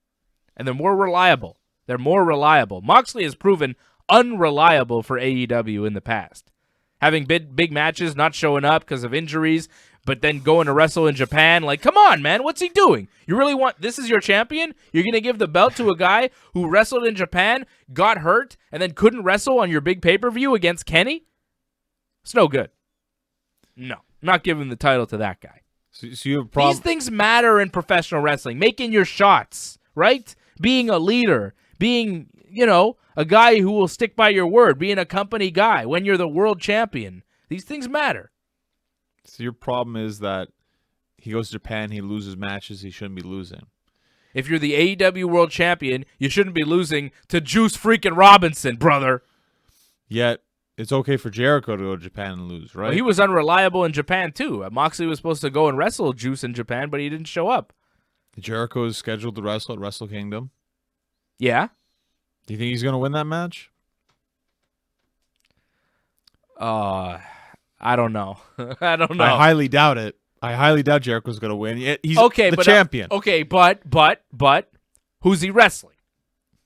And they're more reliable. They're more reliable. Moxley has proven unreliable for AEW in the past. Having big matches, not showing up because of injuries, but then going to wrestle in Japan. Like, come on, man. What's he doing? You really want... This is your champion? You're going to give the belt to a guy who wrestled in Japan, got hurt, and then couldn't wrestle on your big pay-per-view against Kenny? It's no good. No. Not giving the title to that guy. So you have a problem. These things matter in professional wrestling. Making your shots, right? Being a leader. Being, a guy who will stick by your word. Being a company guy when you're the world champion. These things matter. So your problem is that he goes to Japan, he loses matches he shouldn't be losing. If you're the AEW World Champion, you shouldn't be losing to Juice freaking Robinson, brother. Yet, it's okay for Jericho to go to Japan and lose, right? Well, he was unreliable in Japan, too. Moxley was supposed to go and wrestle Juice in Japan, but he didn't show up. Jericho is scheduled to wrestle at Wrestle Kingdom. Yeah. Do you think he's going to win that match? I don't know. I don't know. I highly doubt it. I highly doubt Jericho's going to win. He's the champion. But who's he wrestling?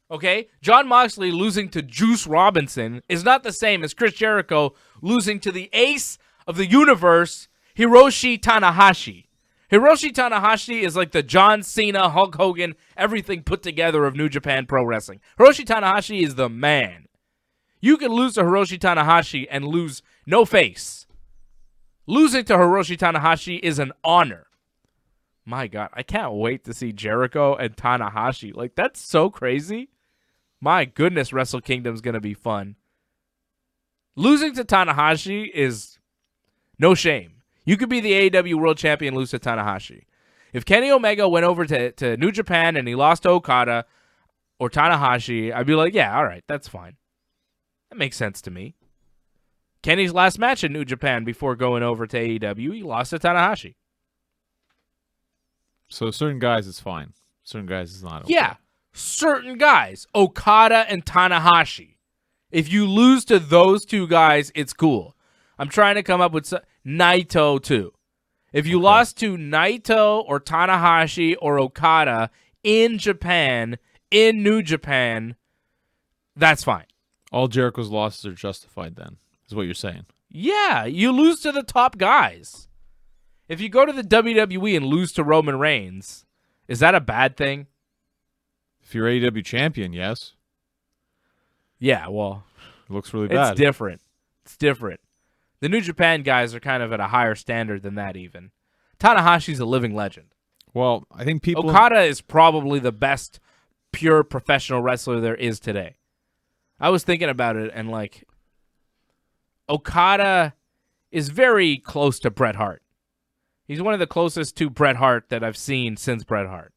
Okay? Jon Moxley losing to Juice Robinson is not the same as Chris Jericho losing to the ace of the universe, Hiroshi Tanahashi. Hiroshi Tanahashi is like the John Cena, Hulk Hogan, everything put together of New Japan Pro Wrestling. Hiroshi Tanahashi is the man. You can lose to Hiroshi Tanahashi and lose no face. Losing to Hiroshi Tanahashi is an honor. My God, I can't wait to see Jericho and Tanahashi. Like, that's so crazy. My goodness, Wrestle Kingdom's going to be fun. Losing to Tanahashi is no shame. You could be the AEW World Champion, lose to Tanahashi. If Kenny Omega went over to New Japan and he lost to Okada or Tanahashi, I'd be like, yeah, all right, that's fine. That makes sense to me. Kenny's last match in New Japan before going over to AEW, he lost to Tanahashi. So certain guys, it's fine. Certain guys, it's not okay. Yeah, certain guys. Okada and Tanahashi. If you lose to those two guys, it's cool. I'm trying to come up with Naito, too. If you lost to Naito or Tanahashi or Okada in Japan, in New Japan, that's fine. All Jericho's losses are justified then, is what you're saying. Yeah, you lose to the top guys. If you go to the WWE and lose to Roman Reigns, is that a bad thing? If you're AEW champion, yes. Yeah, well, It looks really bad. it's different. It's different. The New Japan guys are kind of at a higher standard than that even. Tanahashi's a living legend. Well, I think people... Okada is probably the best pure professional wrestler there is today. I was thinking about it, and, like, Okada is very close to Bret Hart. He's one of the closest to Bret Hart that I've seen since Bret Hart.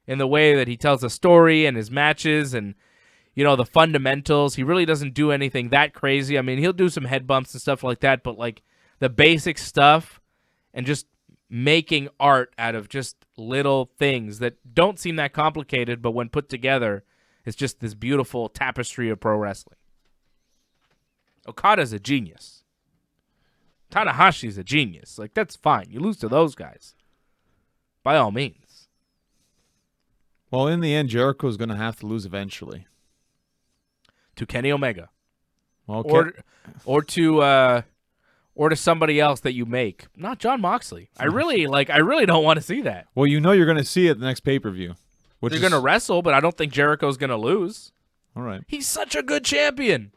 In the way that he tells a story and his matches and, you know, the fundamentals. He really doesn't do anything that crazy. I mean, he'll do some head bumps and stuff like that, but, like, the basic stuff and just making art out of just little things that don't seem that complicated, but when put together, it's just this beautiful tapestry of pro wrestling. Okada's a genius. Tanahashi's a genius. Like, that's fine. You lose to those guys. By all means. Well, in the end, Jericho's going to have to lose eventually. To Kenny Omega. Okay. Or to somebody else that you make. Not Jon Moxley. I really don't want to see that. Well, you know you're going to see it the next pay-per-view. They're going to wrestle, but I don't think Jericho's going to lose. All right. He's such a good champion.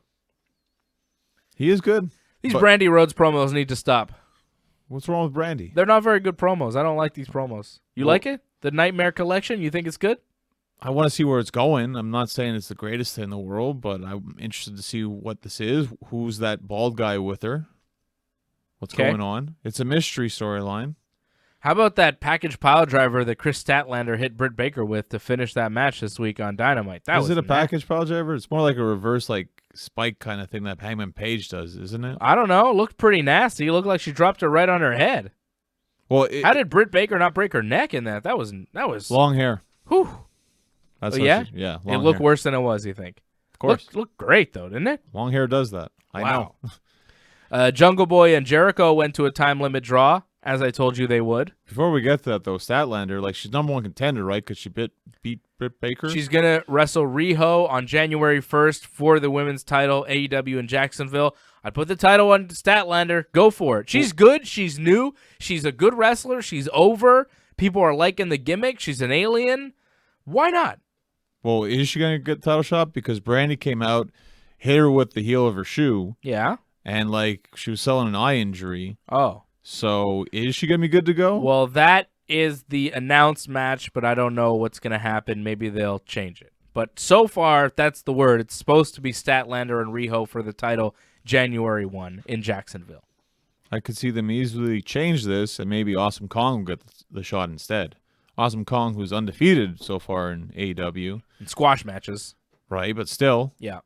He is good. These Brandy Rhodes promos need to stop. What's wrong with Brandy? They're not very good promos. I don't like these promos. You like it? The Nightmare Collection? You think it's good? I want to see where it's going. I'm not saying it's the greatest thing in the world, but I'm interested to see what this is. Who's that bald guy with her? What's going on? It's a mystery storyline. How about that package pile driver that Chris Statlander hit Britt Baker with to finish that match this week on Dynamite? Is it a package pile driver? It's more like a reverse spike kind of thing that Hangman Page does, isn't it? I don't know. It looked pretty nasty. It looked like she dropped it right on her head. Well, how did Britt Baker not break her neck in that? That was long hair. Whew. That's yeah? Yeah. It looked worse than it was, you think? Of course. Looked great, though, didn't it? Long hair does that. Wow. I know. Jungle Boy and Jericho went to a time limit draw, as I told you they would. Before we get to that, though, Statlander, she's #1 contender, right? Because she beat Britt Baker. She's going to wrestle Riho on January 1st for the women's title, AEW in Jacksonville. I'd put the title on Statlander. Go for it. She's good. She's new. She's a good wrestler. She's over. People are liking the gimmick. She's an alien. Why not? Well, is she going to get the title shot? Because Brandy came out, hit her with the heel of her shoe. Yeah. And, she was selling an eye injury. Oh. So, is she going to be good to go? Well, that is the announced match, but I don't know what's going to happen. Maybe they'll change it. But so far, that's the word. It's supposed to be Statlander and Riho for the title January 1 in Jacksonville. I could see them easily change this, and maybe Awesome Kong will get the shot instead. Awesome Kong, who's undefeated so far in AEW. In squash matches. Right, but still. Yeah.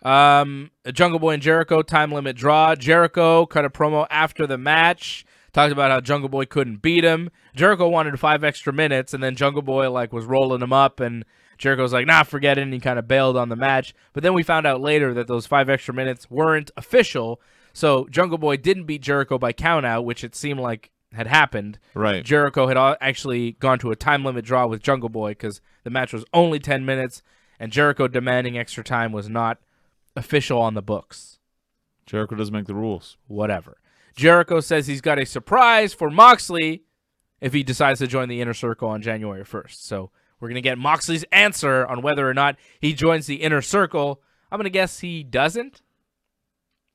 Jungle Boy and Jericho, time limit draw. Jericho cut a promo after the match. Talked about how Jungle Boy couldn't beat him. Jericho wanted 5 extra minutes, and then Jungle Boy was rolling him up, and Jericho's like, nah, forget it, and he kind of bailed on the match. But then we found out later that those 5 extra minutes weren't official, so Jungle Boy didn't beat Jericho by countout, which it seemed like had happened. Right. Jericho had actually gone to a time limit draw with Jungle Boy because the match was only 10 minutes, and Jericho demanding extra time was not official on the books. Jericho doesn't make the rules. Whatever. Jericho says he's got a surprise for Moxley if he decides to join the Inner Circle on January 1st. So we're going to get Moxley's answer on whether or not he joins the Inner Circle. I'm going to guess he doesn't.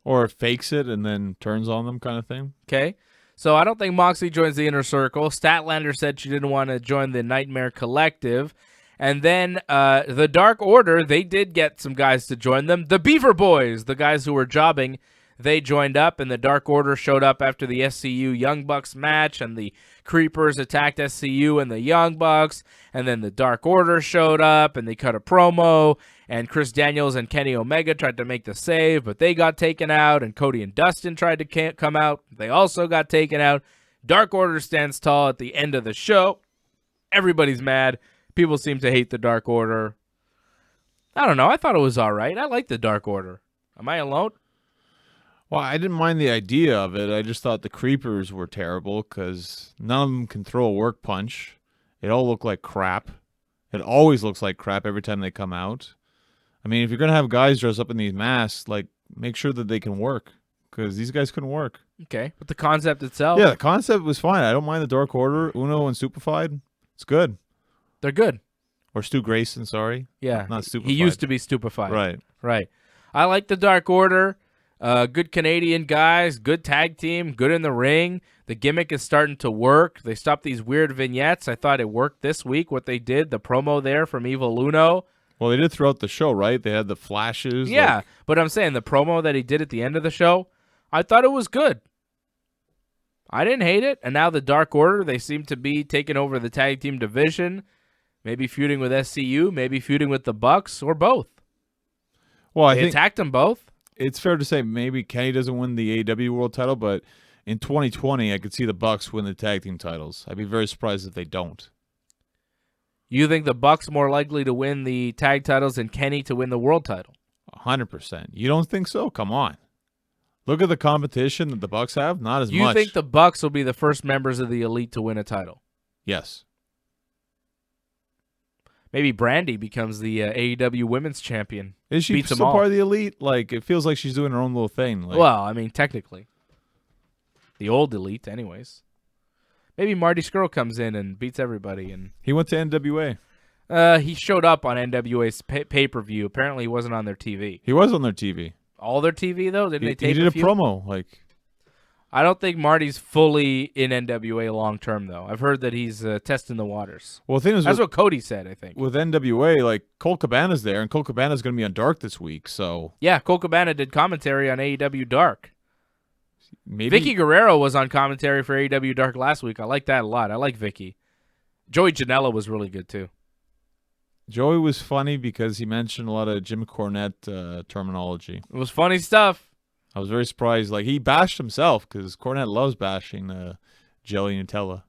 Or fakes it and then turns on them kind of thing. Okay. So I don't think Moxley joins the Inner Circle. Statlander said she didn't want to join the Nightmare Collective. And then the Dark Order, they did get some guys to join them. The Beaver Boys, the guys who were jobbing, they joined up, and the Dark Order showed up after the SCU Young Bucks match, and the Creepers attacked SCU and the Young Bucks, and then the Dark Order showed up, and they cut a promo, and Chris Daniels and Kenny Omega tried to make the save, but they got taken out, and Cody and Dustin tried to come out. They also got taken out. Dark Order stands tall at the end of the show. Everybody's mad. People seem to hate the Dark Order. I don't know. I thought it was all right. I like the Dark Order. Am I alone? Well, I didn't mind the idea of it. I just thought the Creepers were terrible because none of them can throw a work punch. It all looked like crap. It always looks like crap every time they come out. I mean, if you're going to have guys dress up in these masks, make sure that they can work because these guys couldn't work. Okay. But the concept itself? Yeah, the concept was fine. I don't mind the Dark Order, Uno, and Superfied. It's good. They're good. Or Stu Grayson, sorry. Yeah. Not Stupefied. He used to be Stupefied. Right. Right. I like the Dark Order. Good Canadian guys, good tag team, good in the ring. The gimmick is starting to work. They stopped these weird vignettes. I thought it worked this week, what they did, the promo there from Evil Uno. Well, they did throughout the show, right? They had the flashes. Yeah, but I'm saying the promo that he did at the end of the show, I thought it was good. I didn't hate it. And now the Dark Order, they seem to be taking over the tag team division, maybe feuding with SCU, maybe feuding with the Bucks, or both. Well, They attacked them both. It's fair to say maybe Kenny doesn't win the AEW World Title, but in 2020, I could see the Bucks win the tag team titles. I'd be very surprised if they don't. You think the Bucks more likely to win the tag titles than Kenny to win the world title? 100%. You don't think so? Come on. Look at the competition that the Bucks have. Not as much. You think the Bucks will be the first members of the Elite to win a title? Yes. Maybe Brandy becomes the AEW Women's Champion. Is she Beats them still all. part of the Elite? Like, it feels like she's doing her own little thing. Like, Well, I mean, technically. The old Elite, anyways. Maybe Marty Scurll comes in and beats everybody. And he went to NWA. he showed up on NWA's pay-per-view. Apparently, he wasn't on their TV. He was on their TV. All their TV, though? Didn't they He tape did a few? promo. Like, I don't think Marty's fully in NWA long-term, though. I've heard that he's testing the waters. well, the thing is, That's what Cody said, I think. with NWA, like, Colt Cabana's there, and Colt Cabana's going to be on Dark this week, so Yeah, Colt Cabana did commentary on AEW Dark. maybe. Vicky Guerrero was on commentary for AEW Dark last week. I like that a lot. I like Vicky. Joey Janela was really good, too. Joey was funny because he mentioned a lot of Jim Cornette terminology. It was funny stuff. I was very surprised. Like, he bashed himself because Cornette loves bashing Jelly Nutella.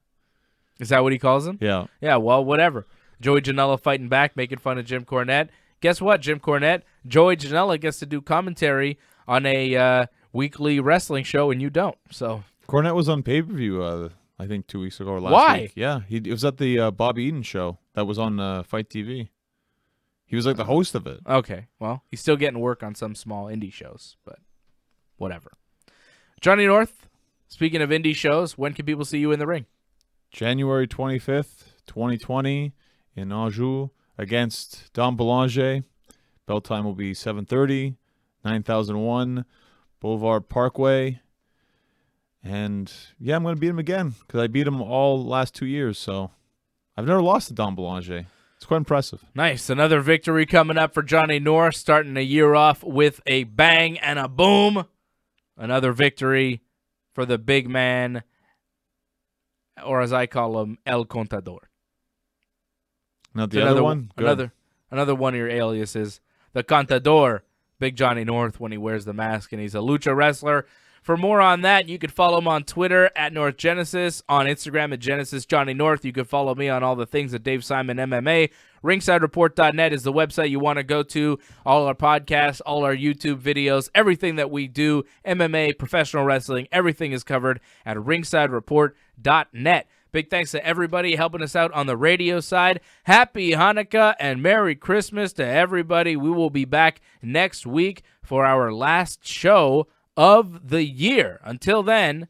Is that what he calls him? Yeah. Yeah, well, whatever. Joey Janela fighting back, making fun of Jim Cornette. Guess what, Jim Cornette? Joey Janela gets to do commentary on a weekly wrestling show, and you don't. So Cornette was on pay-per-view, I think 2 weeks ago or last Why? week. Yeah, it was at the Bob Eaton show that was on Fight TV. He was like the host of it. okay, well, he's still getting work on some small indie shows, but whatever. Johnny North, speaking of indie shows, when can people see you in the ring? January 25th, 2020 in Anjou against Dom Boulanger. Bell time will be 7:30, 9001 Boulevard Parkway. And, yeah, I'm going to beat him again because I beat him all last 2 years. So I've never lost to Dom Boulanger. It's quite impressive. Nice. Another victory coming up for Johnny North, starting a year off with a bang and a boom. Another victory for the big man, or as I call him, El Contador. Not the other one? Good. Another one of your aliases, the Contador, Big Johnny North when he wears the mask, and he's a lucha wrestler. For more on that, you can follow him on Twitter at North Genesis, on Instagram at Genesis Johnny North. You can follow me on all the things at Dave Simon MMA. RingsideReport.net is the website you want to go to. All our podcasts, all our YouTube videos, everything that we do, MMA, professional wrestling, everything is covered at RingsideReport.net. Big thanks to everybody helping us out on the radio side. Happy Hanukkah and Merry Christmas to everybody. We will be back next week for our last show of the year. Until then,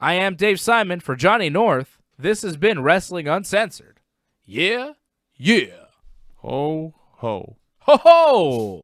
I am Dave Simon for Johnny North. This has been Wrestling Uncensored. Yeah, yeah. Ho, ho. Ho, ho!